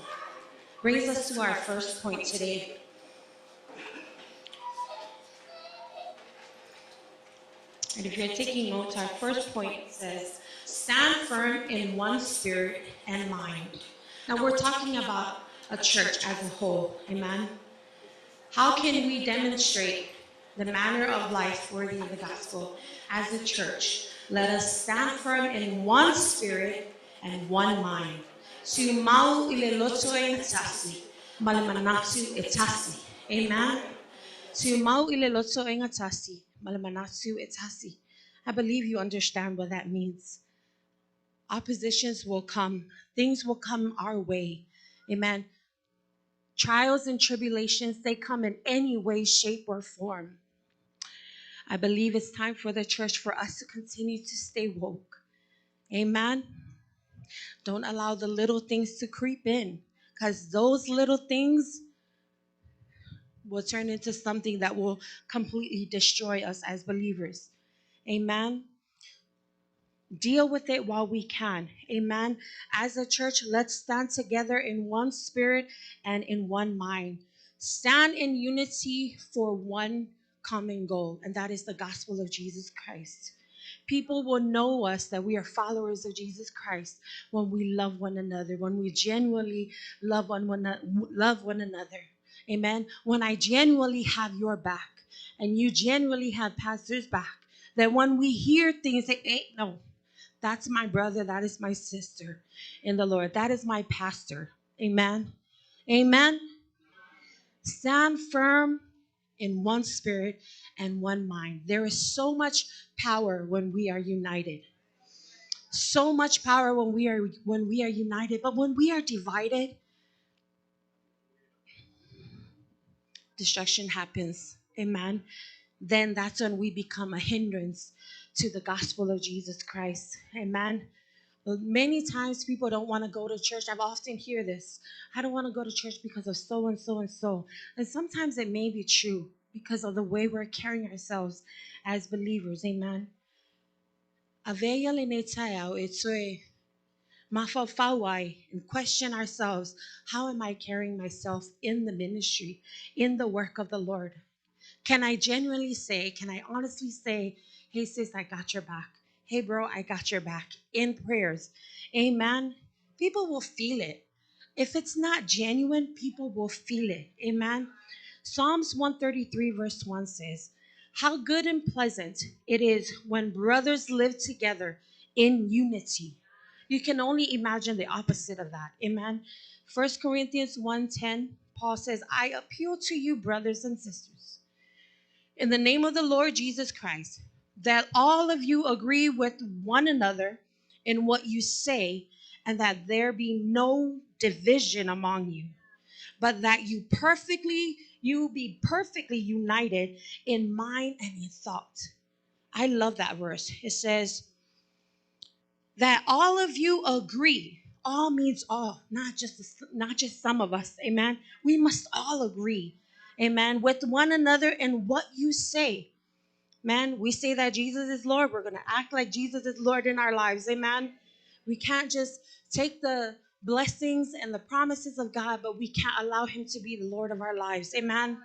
Brings us to our first point today. And if you're taking notes, our first point says, stand firm in one spirit and mind. Now we're talking about a church as a whole. Amen. How can we demonstrate the manner of life worthy of the gospel as a church? Let us stand firm in one spirit and one mind. Sumau ileloto engatasi, malamanatsu etasi. Amen. Sumau ileloto engatasi, malamanatsu etasi. I believe you understand what that means. Oppositions will come. Things will come our way. Amen. Trials and tribulations, they come in any way, shape, or form. I believe it's time for the church for us to continue to stay woke. Amen. Don't allow the little things to creep in, because those little things will turn into something that will completely destroy us as believers. Amen. Deal with it while we can. Amen. As a church, let's stand together in one spirit and in one mind. Stand in unity for one common goal, and that is the gospel of Jesus Christ. People will know us that we are followers of Jesus Christ when we love one another, when we genuinely love one another. Amen. When I genuinely have your back and you genuinely have pastor's back, that when we hear things, say, hey, no, that's my brother, that is my sister in the Lord, that is my pastor. Amen. Amen. Stand firm in one spirit and one mind. There is so much power when we are united. So much power when we are united, but when we are divided, destruction happens. Amen. Then that's when we become a hindrance to the gospel of Jesus Christ. Amen. Many times people don't want to go to church. I've often hear this. I don't want to go to church because of so and so and so. And sometimes it may be true because of the way we're carrying ourselves as believers. Amen. Aveya lenetaya etsue mafafawai, and question ourselves, how am I carrying myself in the ministry, in the work of the Lord? Can I genuinely say, can I honestly say, hey sis, I got your back. Hey bro, I got your back in prayers. Amen. People will feel it. If it's not genuine, people will feel it. Amen. Psalms 133 verse 1 says, how good and pleasant it is when brothers live together in unity. You can only imagine the opposite of that. Amen. 1 Corinthians 1:10, Paul says, I appeal to you, brothers and sisters, in the name of the Lord Jesus Christ, that all of you agree with one another in what you say, and that there be no division among you, but that you be perfectly united in mind and in thought. I love that verse. It says that all of you agree. All means all, not just some of us. Amen. We must all agree. Amen. With one another in what you say. Man, we say that Jesus is Lord. We're going to act like Jesus is Lord in our lives. Amen. We can't just take the blessings and the promises of God, but we can't allow him to be the Lord of our lives. Amen.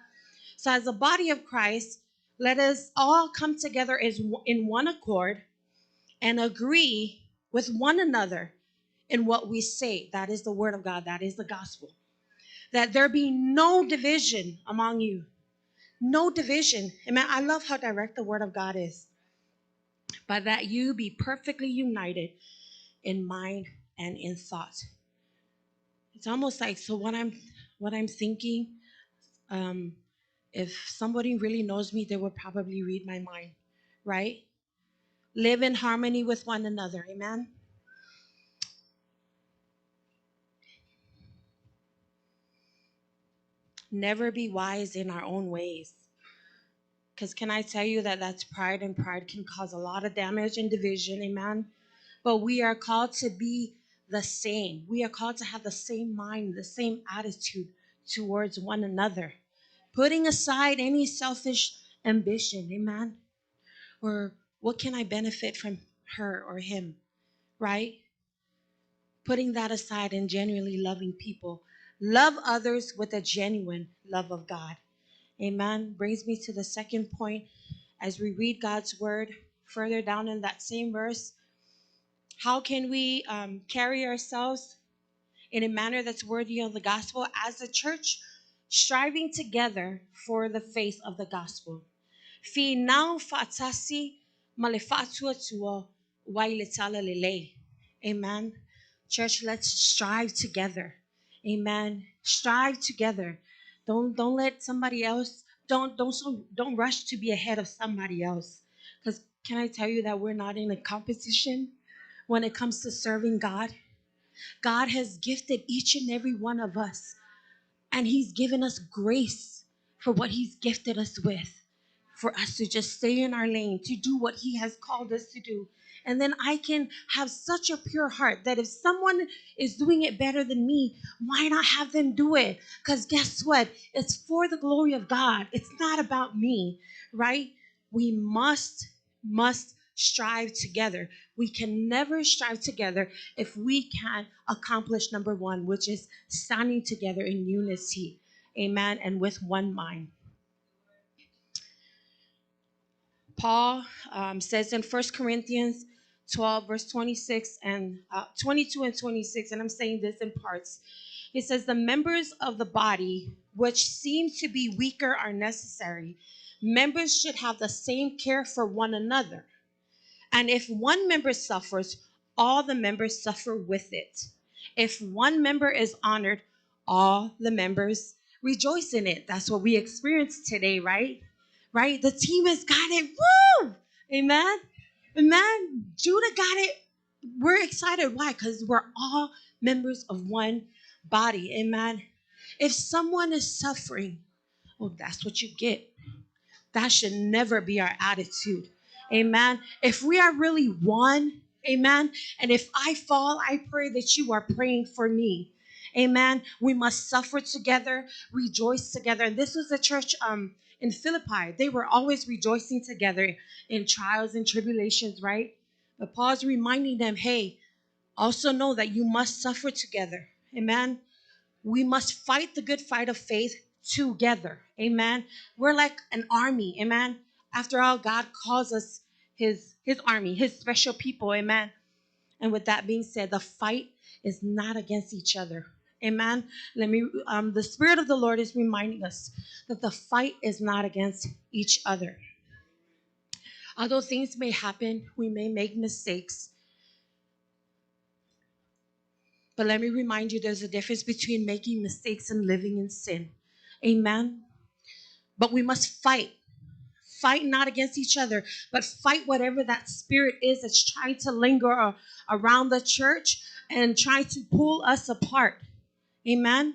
So as a body of Christ, let us all come together as in one accord and agree with one another in what we say. That is the word of God. That is the gospel. That there be no division among you. No division. Amen. I love how direct the word of God is. But that you be perfectly united in mind and in thought. It's almost like, so what I'm thinking, if somebody really knows me, they would probably read my mind, right? Live in harmony with one another. Amen. Never be wise in our own ways. Because can I tell you that that's pride, and pride can cause a lot of damage and division. Amen. But we are called to be the same. We are called to have the same mind, the same attitude towards one another. Putting aside any selfish ambition. Amen. Or what can I benefit from her or him, right? Putting that aside and genuinely loving people. Love others with a genuine love of God. Amen. Brings me to the second point as we read God's word further down in that same verse. How can we carry ourselves in a manner that's worthy of the gospel as a church? Striving together for the faith of the gospel. Fi now fatasi malefatua tua wailetala lele. Amen. Church, let's strive together. Amen. Strive together. Don't let somebody else, don't rush to be ahead of somebody else. Because can I tell you that we're not in a competition? when it comes to serving God. God has gifted each and every one of us, and He's given us grace for what He's gifted us with, for us to just stay in our lane, to do what He has called us to do. And then I can have such a pure heart that if someone is doing it better than me, why not have them do it? Because guess what? It's for the glory of God. It's not about me, right? We must strive together. We can never strive together if we can't accomplish number one, which is standing together in unity. Amen. And with one mind. Paul says in 1 Corinthians 12, verse 26 and 22 and 26, and I'm saying this in parts. It says, the members of the body which seem to be weaker are necessary. Members should have the same care for one another. And if one member suffers, all the members suffer with it. If one member is honored, all the members rejoice in it. That's what we experienced today, right? Right? The team has got it. Woo! Amen. Amen. Judah got it. We're excited. Why? Because we're all members of one body. Amen. If someone is suffering, oh, that's what you get. That should never be our attitude. Amen. If we are really one, amen. And if I fall, I pray that you are praying for me. Amen. We must suffer together, rejoice together. And this was a church in Philippi. They were always rejoicing together in trials and tribulations, right? But Paul's reminding them, hey, also know that you must suffer together. Amen. We must fight the good fight of faith together. Amen. We're like an army. Amen. After all, God calls us his army, his special people. Amen. And with that being said, the fight is not against each other. Amen. The Spirit of the Lord is reminding us that the fight is not against each other. Although things may happen, we may make mistakes. But let me remind you, there's a difference between making mistakes and living in sin. Amen. But we must fight. Fight not against each other, but fight whatever that spirit is that's trying to linger around the church and trying to pull us apart. Amen.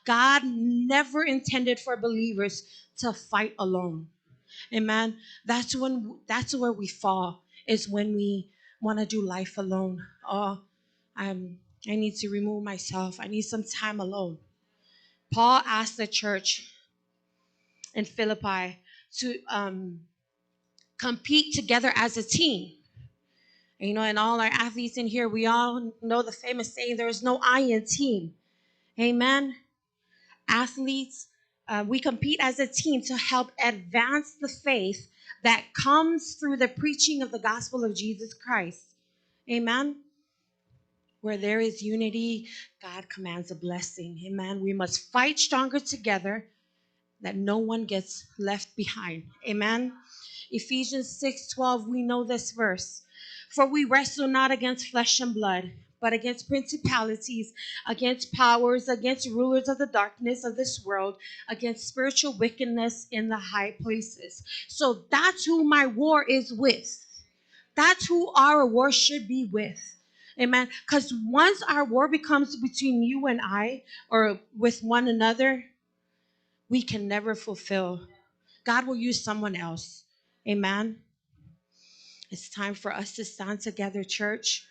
God never intended for believers to fight alone. Amen. That's where we fall, is when we want to do life alone. Oh, I need to remove myself. I need some time alone. Paul asked the church in Philippi to compete together as a team. And all our athletes in here, we all know the famous saying, there is no I in team. Amen. Athletes, we compete as a team to help advance the faith that comes through the preaching of the gospel of Jesus Christ. Amen. Where there is unity, God commands a blessing. Amen. We must fight stronger together, that no one gets left behind. Amen. Ephesians 6:12, we know this verse. For we wrestle not against flesh and blood, but against principalities, against powers, against rulers of the darkness of this world, against spiritual wickedness in the high places. So that's who my war is with. That's who our war should be with. Amen. Because once our war becomes between you and I, or with one another, we can never fulfill. God will use someone else. Amen. It's time for us to stand together, church.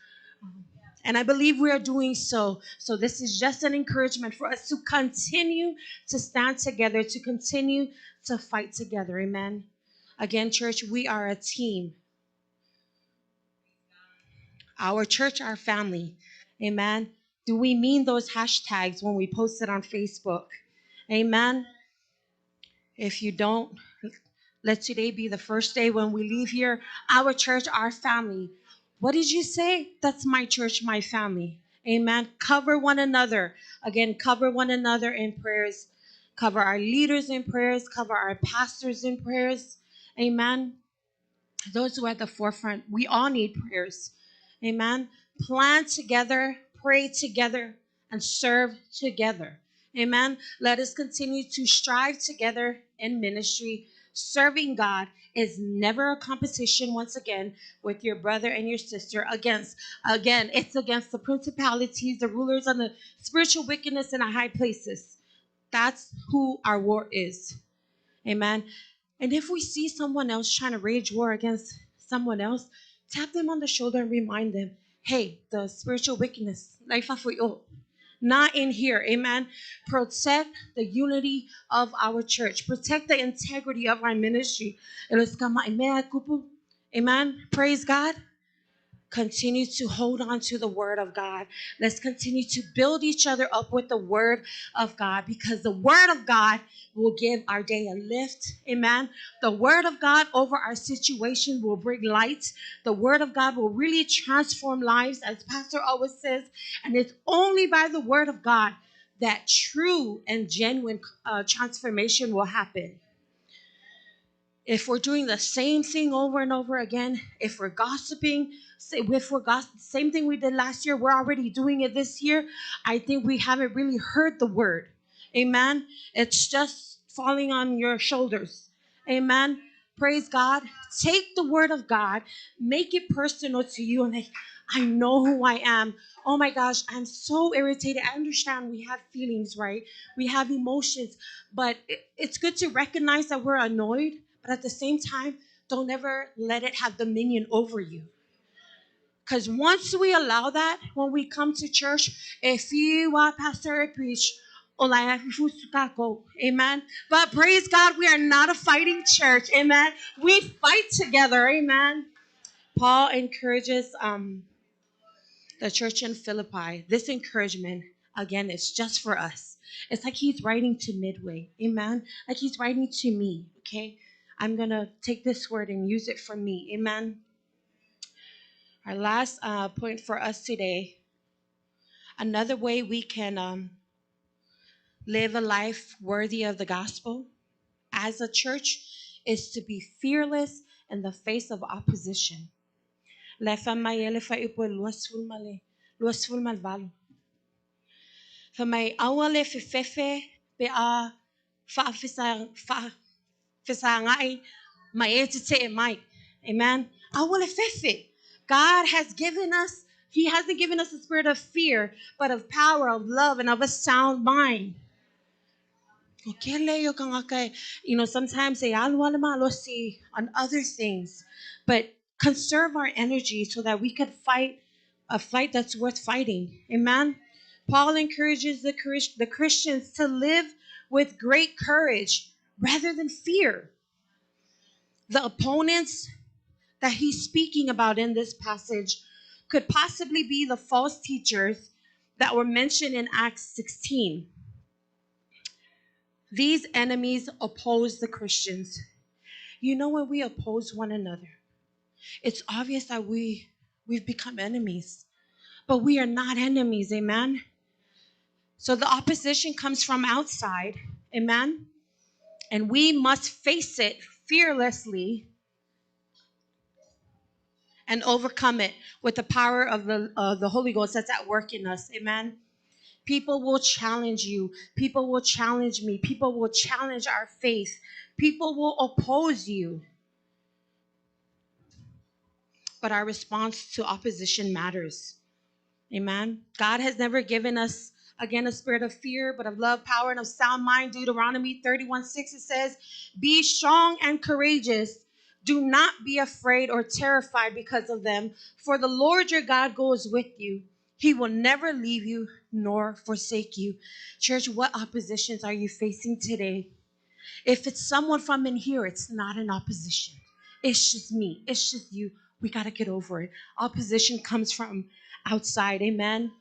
And I believe we are doing so. So this is just an encouragement for us to continue to stand together, to continue to fight together. Amen. Again, church, we are a team. Our church, our family. Amen. Do we mean those hashtags when we post it on Facebook? Amen. If you don't, let today be the first day when we leave here. Our church, our family. What did you say? That's my church, my family. Amen. Cover one another. Again, cover one another in prayers. Cover our leaders in prayers. Cover our pastors in prayers. Amen. Those who are at the forefront, we all need prayers. Amen. Plan together, pray together, and serve together. Amen. Let us continue to strive together in ministry Serving God is never a competition, once again, with your brother and your sister. Again, it's against the principalities, the rulers, and the spiritual wickedness in the high places. That's who our war is. Amen. And if we see someone else trying to wage war against someone else, tap them on the shoulder and remind them, hey, the spiritual wickedness, not in here. Amen. Protect the unity of our church. Protect the integrity of our ministry. Amen. Praise God. Continue to hold on to the word of God. Let's continue to build each other up with the word of God, because the word of God will give our day a lift. Amen. The word of God over our situation will bring light. The word of God will really transform lives, as Pastor always says. And it's only by the word of God that true and genuine transformation will happen. If we're doing the same thing over and over again, if we're gossiping, same thing we did last year, we're already doing it this year, I think we haven't really heard the word. Amen. It's just falling on your shoulders. Amen. Praise God. Take the word of God, make it personal to you, and like, I know who I am. Oh my gosh, I'm so irritated. I understand we have feelings, right? We have emotions, but it's good to recognize that we're annoyed, but at the same time, don't ever let it have dominion over you. Because once we allow that, when we come to church, if you want Pastor to preach, amen. But praise God, we are not a fighting church, amen. We fight together, amen. Paul encourages the church in Philippi. This encouragement, again, is just for us. It's like he's writing to Midway, amen. Like he's writing to me, okay. I'm going to take this word and use it for me, amen. Our last point for us today, another way we can live a life worthy of the gospel as a church is to be fearless in the face of opposition. Amen. God has given us, He hasn't given us a spirit of fear, but of power, of love, and of a sound mind. Sometimes say on other things, but conserve our energy so that we could fight a fight that's worth fighting. Amen. Paul encourages the Christians to live with great courage rather than fear. The opponents that he's speaking about in this passage could possibly be the false teachers that were mentioned in Acts 16. These enemies oppose the Christians. When we oppose one another, it's obvious that we've become enemies, but we are not enemies, amen? So the opposition comes from outside, amen? And we must face it fearlessly and overcome it with the power of the Holy Ghost that's at work in us, amen? People will challenge you. People will challenge me. People will challenge our faith. People will oppose you. But our response to opposition matters. Amen. God has never given us, again, a spirit of fear, but of love, power, and of sound mind. Deuteronomy 31:6, it says, be strong and courageous. Do not be afraid or terrified because of them, for the Lord your God goes with you. He will never leave you nor forsake you. Church, what oppositions are you facing today? If it's someone from in here, it's not an opposition. It's just me. It's just you. We got to get over it. Opposition comes from outside. Amen.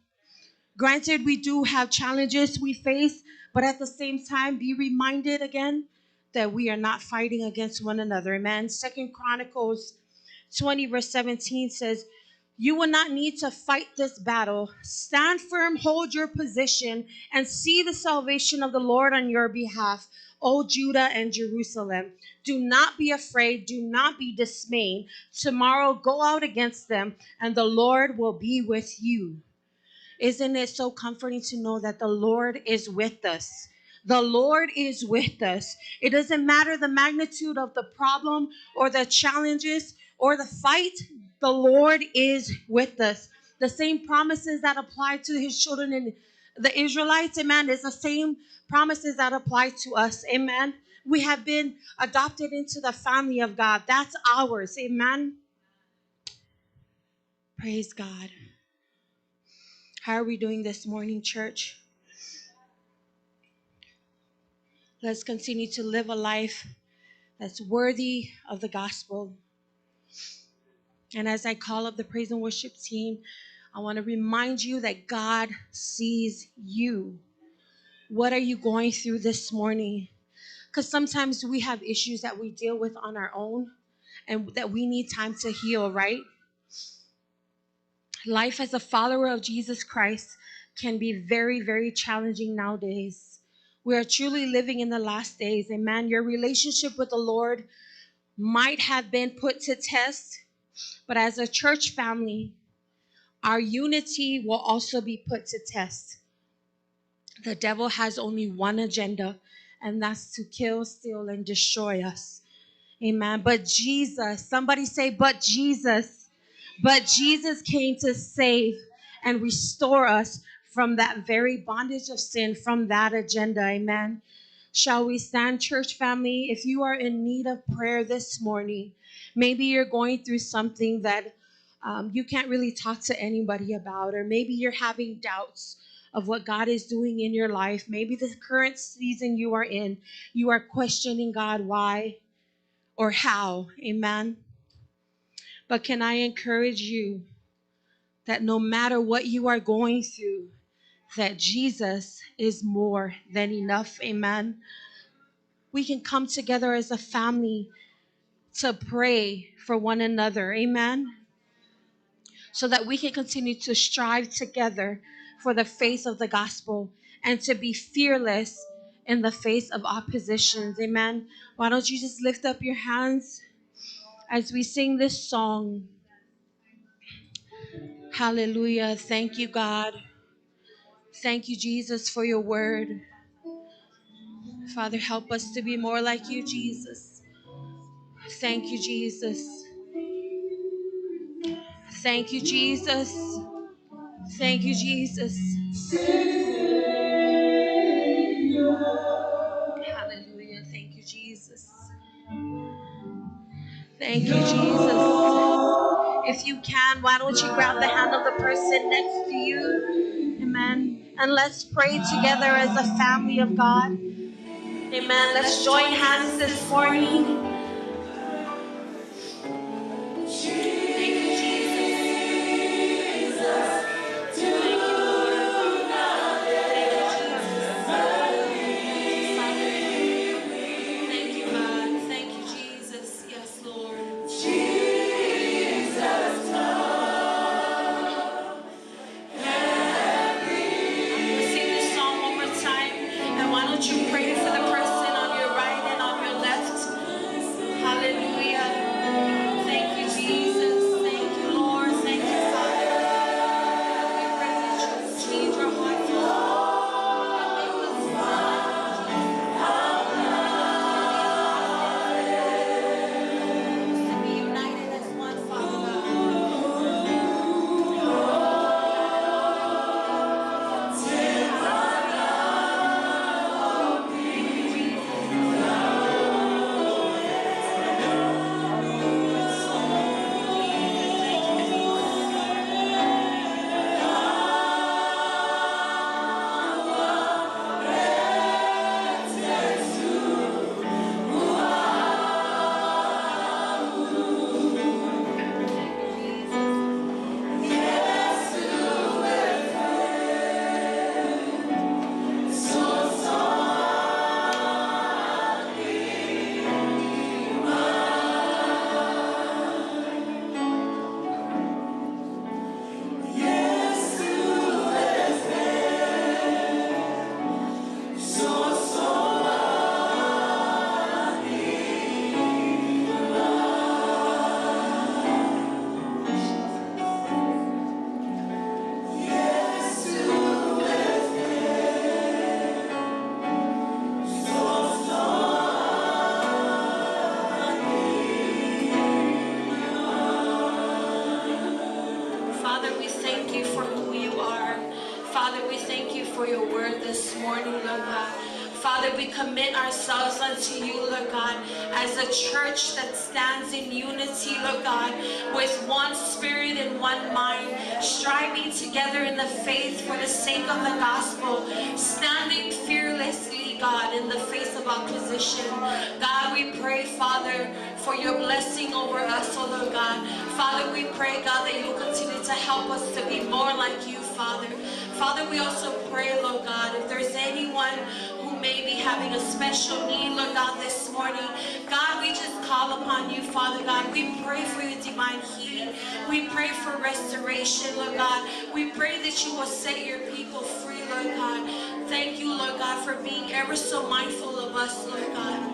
Granted, we do have challenges we face, but at the same time, be reminded again that we are not fighting against one another. Amen. 2 Chronicles 20 verse 17 says, you will not need to fight this battle. Stand firm, hold your position, and see the salvation of the Lord on your behalf, O Judah and Jerusalem. Do not be afraid. Do not be dismayed. Tomorrow go out against them, and the Lord will be with you. Isn't it so comforting to know that the Lord is with us? The Lord is with us. It doesn't matter the magnitude of the problem or the challenges or the fight. The Lord is with us. The same promises that apply to his children and the Israelites, amen, is the same promises that apply to us, amen. We have been adopted into the family of God. That's ours, amen. Praise God. How are we doing this morning, church? Let's continue to live a life that's worthy of the gospel. And as I call up the praise and worship team, I want to remind you that God sees you. What are you going through this morning? Because sometimes we have issues that we deal with on our own and that we need time to heal, right? Life as a follower of Jesus Christ can be very, very challenging nowadays. We are truly living in the last days. Amen. Your relationship with the Lord might have been put to test, but as a church family, our unity will also be put to test. The devil has only one agenda, and that's to kill, steal, and destroy us. Amen. But Jesus, somebody say, but Jesus came to save and restore us from that very bondage of sin, from that agenda. Amen. Shall we stand, church family? If you are in need of prayer this morning, maybe you're going through something that you can't really talk to anybody about, or maybe you're having doubts of what God is doing in your life. Maybe the current season you are in, you are questioning God, why or how. Amen. But can I encourage you that no matter what you are going through, that Jesus is more than enough. Amen. We can come together as a family to pray for one another. Amen. So that we can continue to strive together for the faith of the gospel and to be fearless in the face of oppositions. Amen. Why don't you just lift up your hands as we sing this song? Hallelujah. Thank you, God. Thank you, Jesus, for your word. Father, help us to be more like you, Jesus. Thank you, Jesus. Thank you, Jesus. Thank you, Jesus. Hallelujah. Thank you, Jesus. Thank you, Jesus. If you can, why don't you grab the hand of the person next to you? Amen. And let's pray together as a family of God. Amen. Let's join hands this morning. you for who you are. Father, we thank you for your word this morning, Lord God. Father, we commit ourselves unto you, Lord God, as a church that stands in unity, Lord God, with one spirit and one mind, striving together in the faith for the sake of the gospel, standing fearlessly, God, in the face of opposition. God, we pray, Father, for your blessing over us, oh Lord God. Father, we pray, God, that you will continue to help us to be more like you, Father. Father, we also pray, Lord God, if there's anyone who may be having a special need, Lord God, this morning, God, we just call upon you, Father God. We pray for your divine healing. We pray for restoration, Lord God. We pray that you will set your people free, Lord God. Thank you, Lord God, for being ever so mindful of us, Lord God.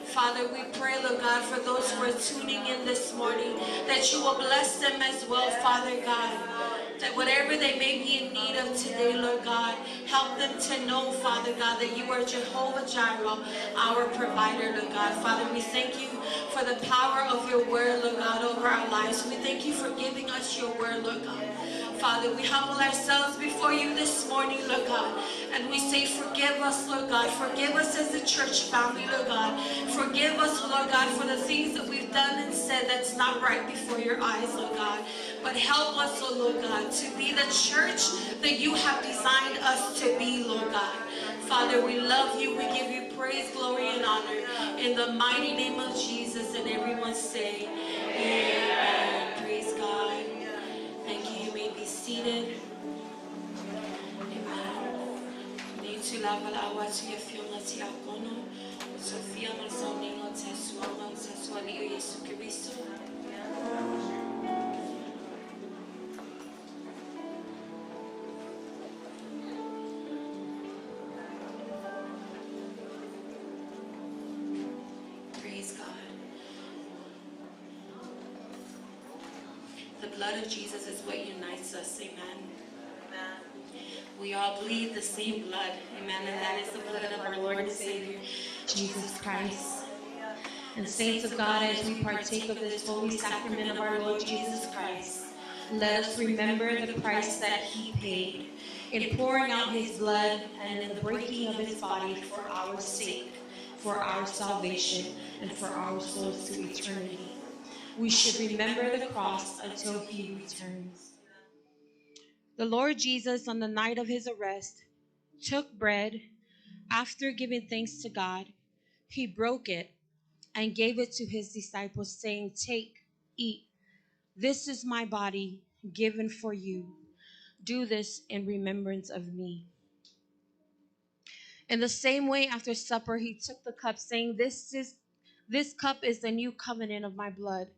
Father, we pray, Lord God, for those who are tuning in this morning, that you will bless them as well, Father God. That whatever they may be in need of today, Lord God, help them to know, Father God, that you are Jehovah Jireh, our provider, Lord God. Father, we thank you for the power of your word, Lord God, over our lives. We thank you for giving us your word, Lord God. Father, we humble ourselves before you this morning, Lord God, and we say, forgive us, Lord God. Forgive us as a church family, Lord God. Forgive us, Lord God, for the things that we've done and said that's not right before your eyes, Lord God. But help us, oh Lord God, to be the church that you have designed us to be, Lord God. Father, we love you. We give you praise, glory, and honor in the mighty name of Jesus. And everyone say, amen. Praise God. Thank you. You may be seated. Amen. Tu lava la agua tu ya fiona ti akono. Sofia masoni no tesua no tesua liyo Yesu Kristo. Praise God. The blood of Jesus is what unites us. Amen. We all bleed the same blood. Amen. And that is the blood of our Lord and Savior, Jesus Christ. And saints of God, as we partake of this holy sacrament of our Lord Jesus Christ, let us remember the price that he paid in pouring out his blood and in the breaking of his body for our sake, for our salvation, and for our souls to eternity. We should remember the cross until he returns. The Lord Jesus, on the night of his arrest, took bread. After giving thanks to God, he broke it and gave it to his disciples, saying, "Take, eat. This is my body given for you. Do this in remembrance of me." In the same way, after supper, he took the cup, saying, This cup is the new covenant of my blood.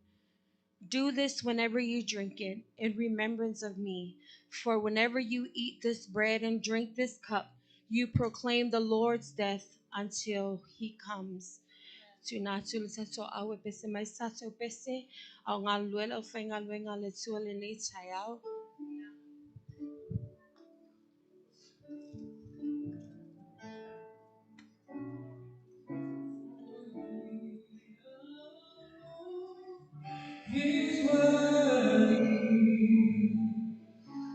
Do this whenever you drink it in remembrance of me. For whenever you eat this bread and drink this cup, you proclaim the Lord's death until he comes. He's worthy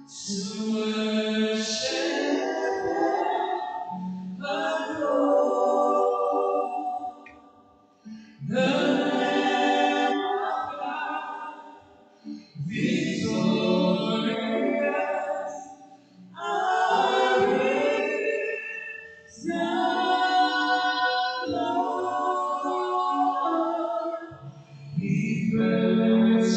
to worship and adore. The Lamb of God, victorious, our risen Lord. He first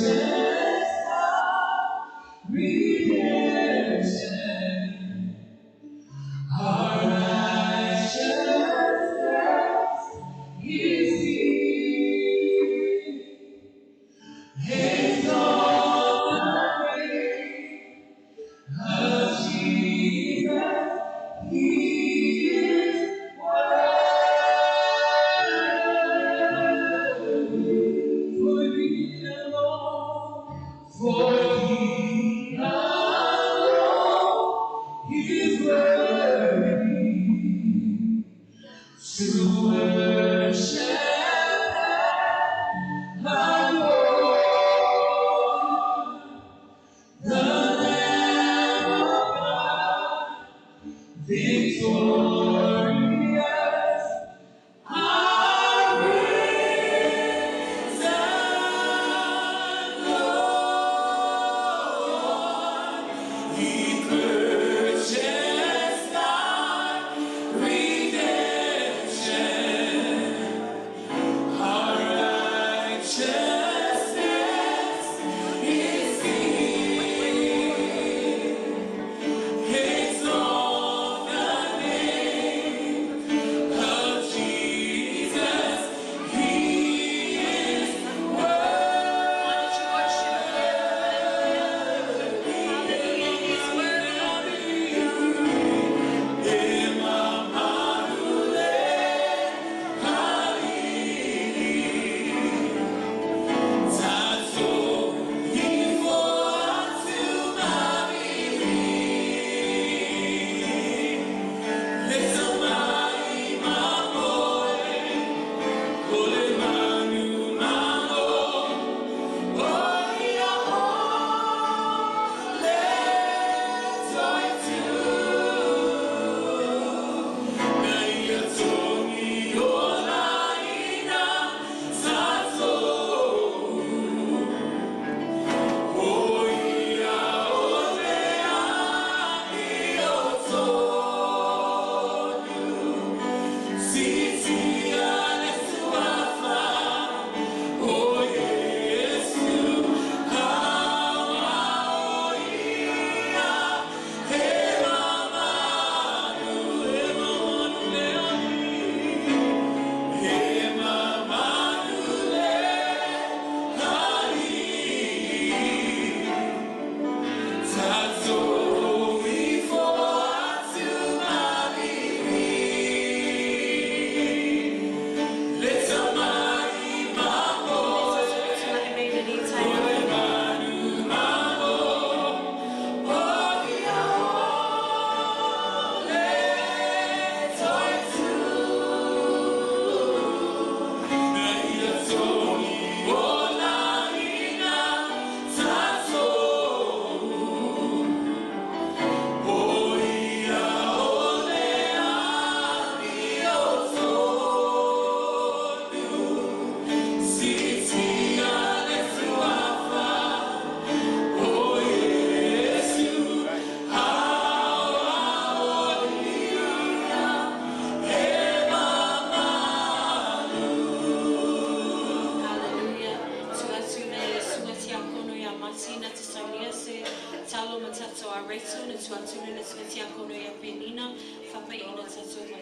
reto na tuatulu na svetia kono ya penina fapa ina tatoma.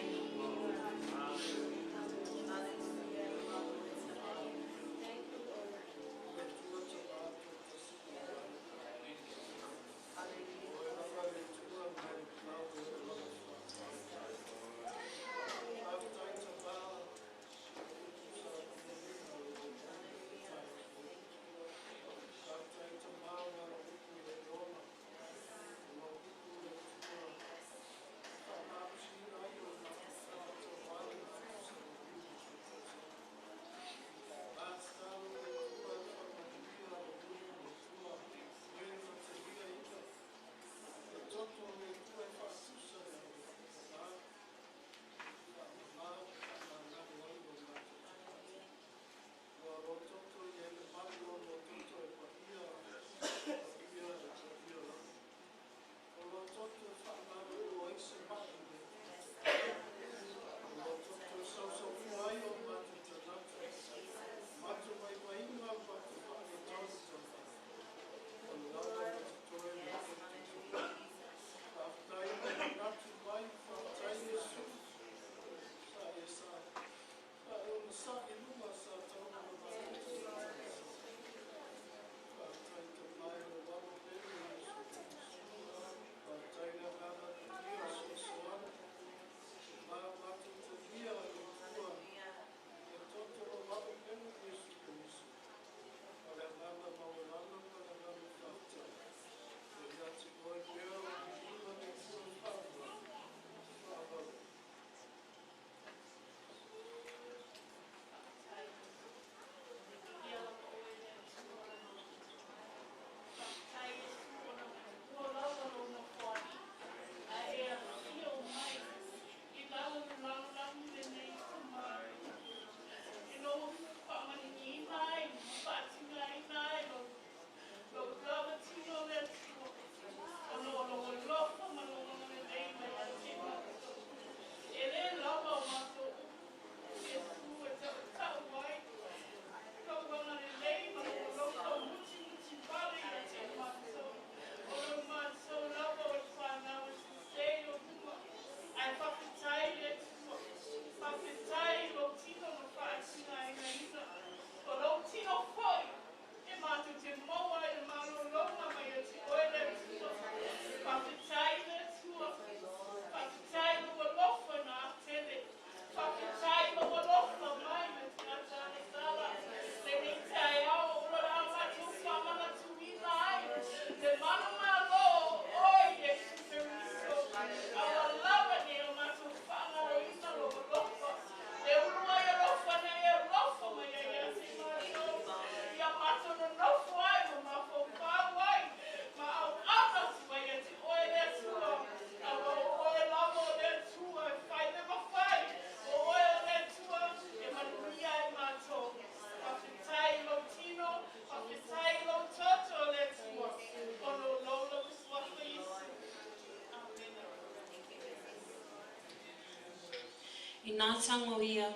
Ina tango ia,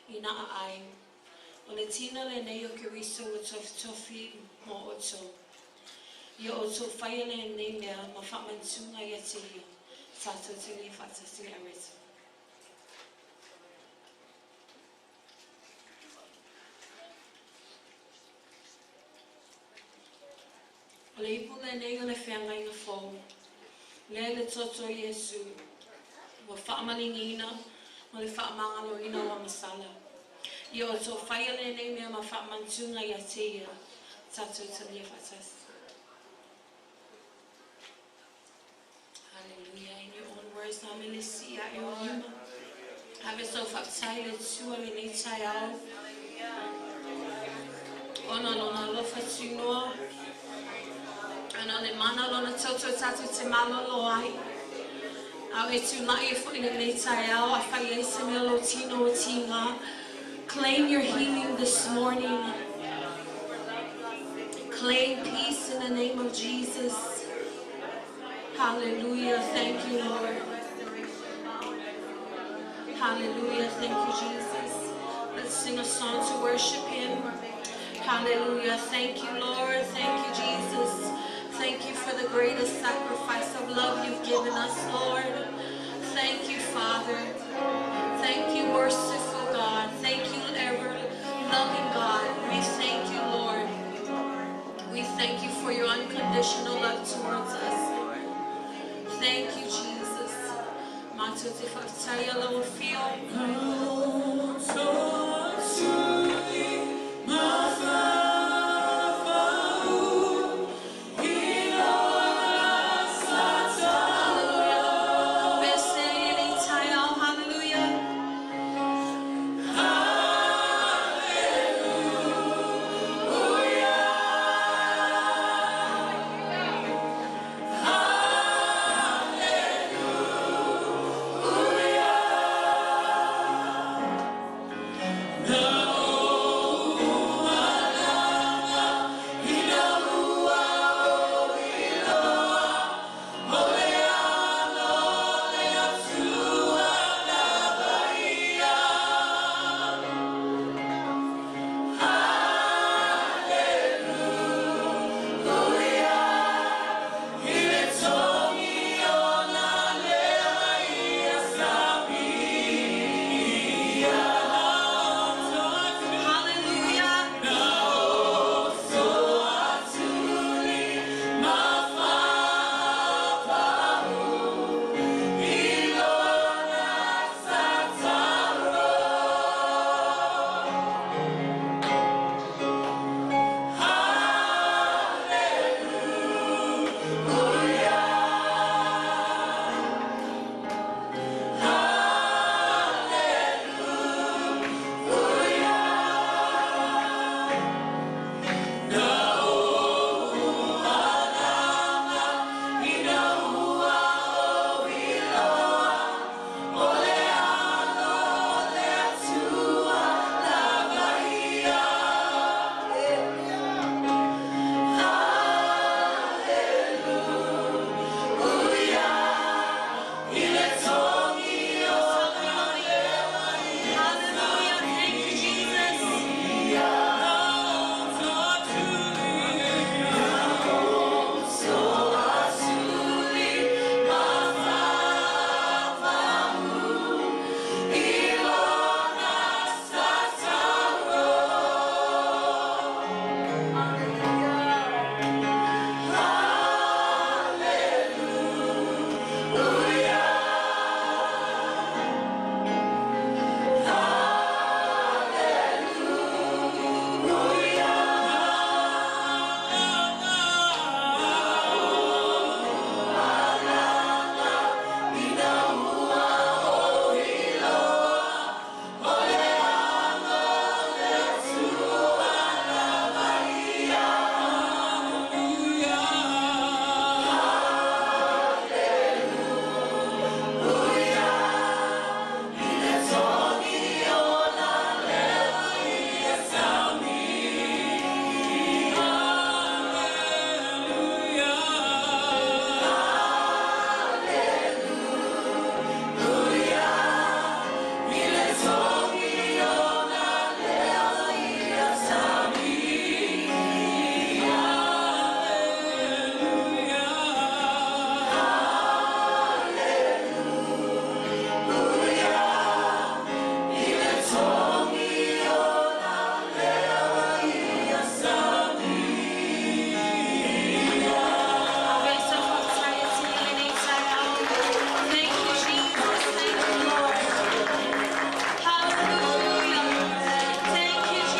ina ai. O le tina le nei o ke riso o tofi mo oto. Ia oto whaia le nei mea ma whamantunga ia te ia. Tato te li whatasi a reto. O le ipu le nei o le whianga inga fōu. Lea le toto Yesu. Wa whaamalingina. O le whaamangalo ina wa masala. Ia o tō whaia le nei mea ma whaamantunga ia te ia. Tato te lia whatasi. Hallelujah. In your own words, na melisi a e o lima. Have so whaptai le tua le nei tai au. Ona lona lofa tunoa. Ana le mana lona toto tatu te malolo ai. Au e tu mai e fo ina nei tai au. A whai e se mea lo tino o tinga. Claim your healing this morning. Claim peace in the name of Jesus. Hallelujah. Thank you, Lord. Hallelujah. Thank you, Jesus. Let's sing a song to worship Him. Hallelujah. Thank you, Lord. Thank you, Jesus. thank you for the greatest sacrifice of love you've given us, Lord. Thank you, Father. Thank you, merciful God. Thank you, ever-loving God. We thank you, Lord. We thank you for your unconditional love towards us, Lord. Thank you, Jesus. Matuti faktaya lo feel. Amen. Thank you.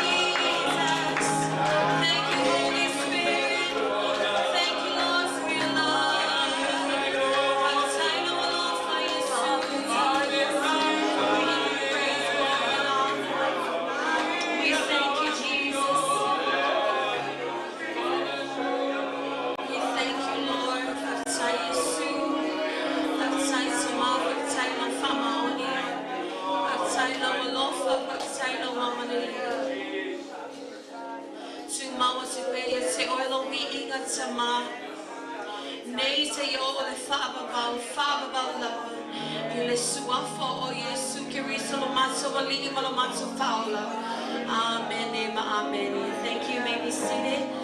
You may be seated.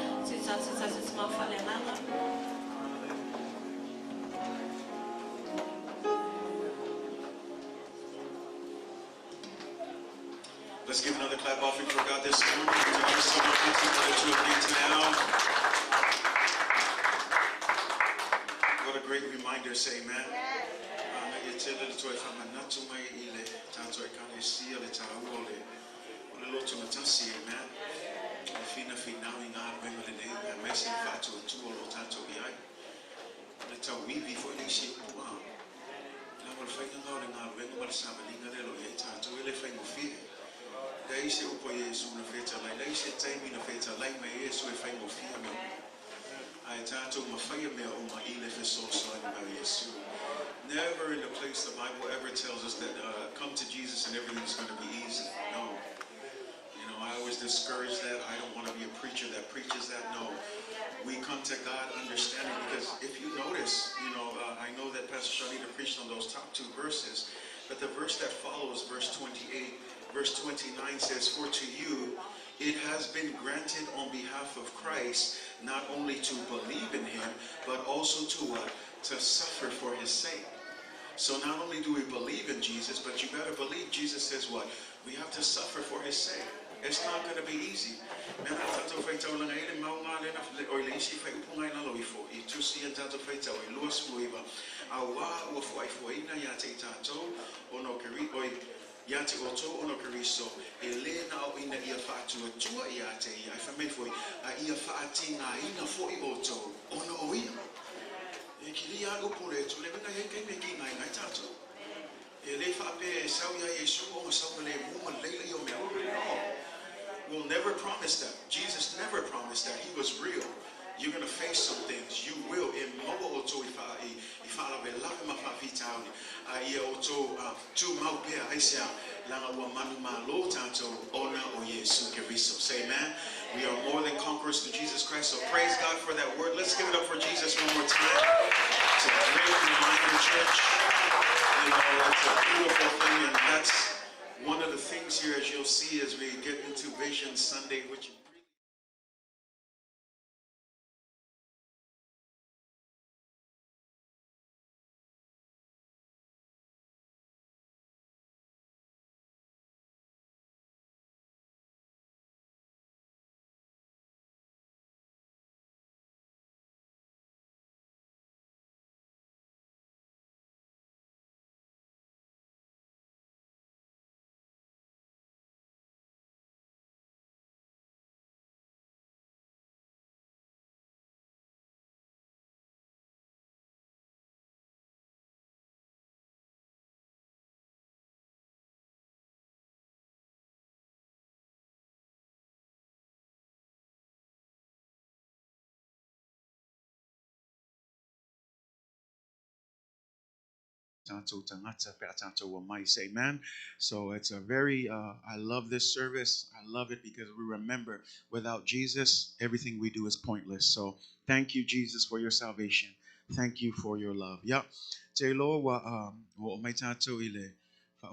Let's give another clap offering for God this morning. What a great reminder, say amen. Never in the place the Bible ever tells us that come to Jesus and everything's going to be easy. No. You know, I always discourage that. I don't want to be a preacher that preaches that. No. We come to God understanding, because if you notice, you know, I know that Pastor Shanita preached on those top two verses, but the verse that follows, verse 28, verse 29 says, "For to you it has been granted on behalf of Christ not only to believe in him, but also to what? To suffer for his sake." So not only do we believe in Jesus, but you better believe Jesus says what? We have to suffer for his sake. It's not going to be easy. Yate oto ono kariso elena o ina ia fatu tua yate ia famei foi a ia fati na ina foi oto ono oia e kilia upure tu le bena yeke me ki ngai ngai tato ele fa pe sau ya Yesu o sau le mu le yo me will never promise that. Jesus never promised that. He was real. You're going to face some things. You will. In mobile auto, if I love him, I auto to Maupia, I say, Langa Wamanuma Lotato, Ona o Yesu Keriso. Say amen. We are more than conquerors through Jesus Christ. So praise God for that word. Let's give it up for Jesus one more time. It's a great reminder, church. You know, it's a beautiful thing, and that's one of the things here, as you'll see as we get into Vision Sunday, which amen. So it's a very, I love this service. I love it because we remember without Jesus, everything we do is pointless. So thank you, Jesus, for your salvation. Thank you for your love. Yep. Taylor, my tato ile.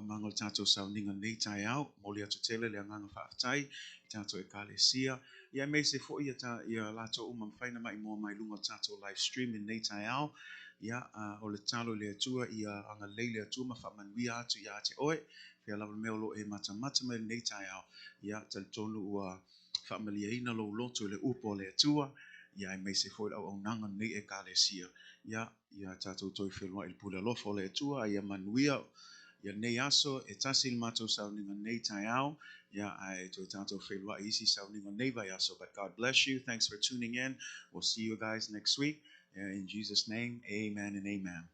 Mango tato sounding on day tie out. Molia to Taylor, Langang Fatai, Tato Ekalesia. Yeah, may say for ya lato find my more my lungo tato live stream in day tie out. Ya o le talo le tua ia anga leile tua mafamanui atu ia te oe fea lava meolo e matamata me nei tai au ia tal tonu ua whamaliaina lo loto le upo le tua ia e meise foi au nanga nei e kalesia ia tatou toi whelua il pula lofo le tua ia manuia ia nei aso e tasil matou sauninga nei tai au ia ai toi tatou whelua isi sauninga nei vai aso. But God bless you. Thanks for tuning in. We'll see you guys next week. In Jesus' name, amen and amen.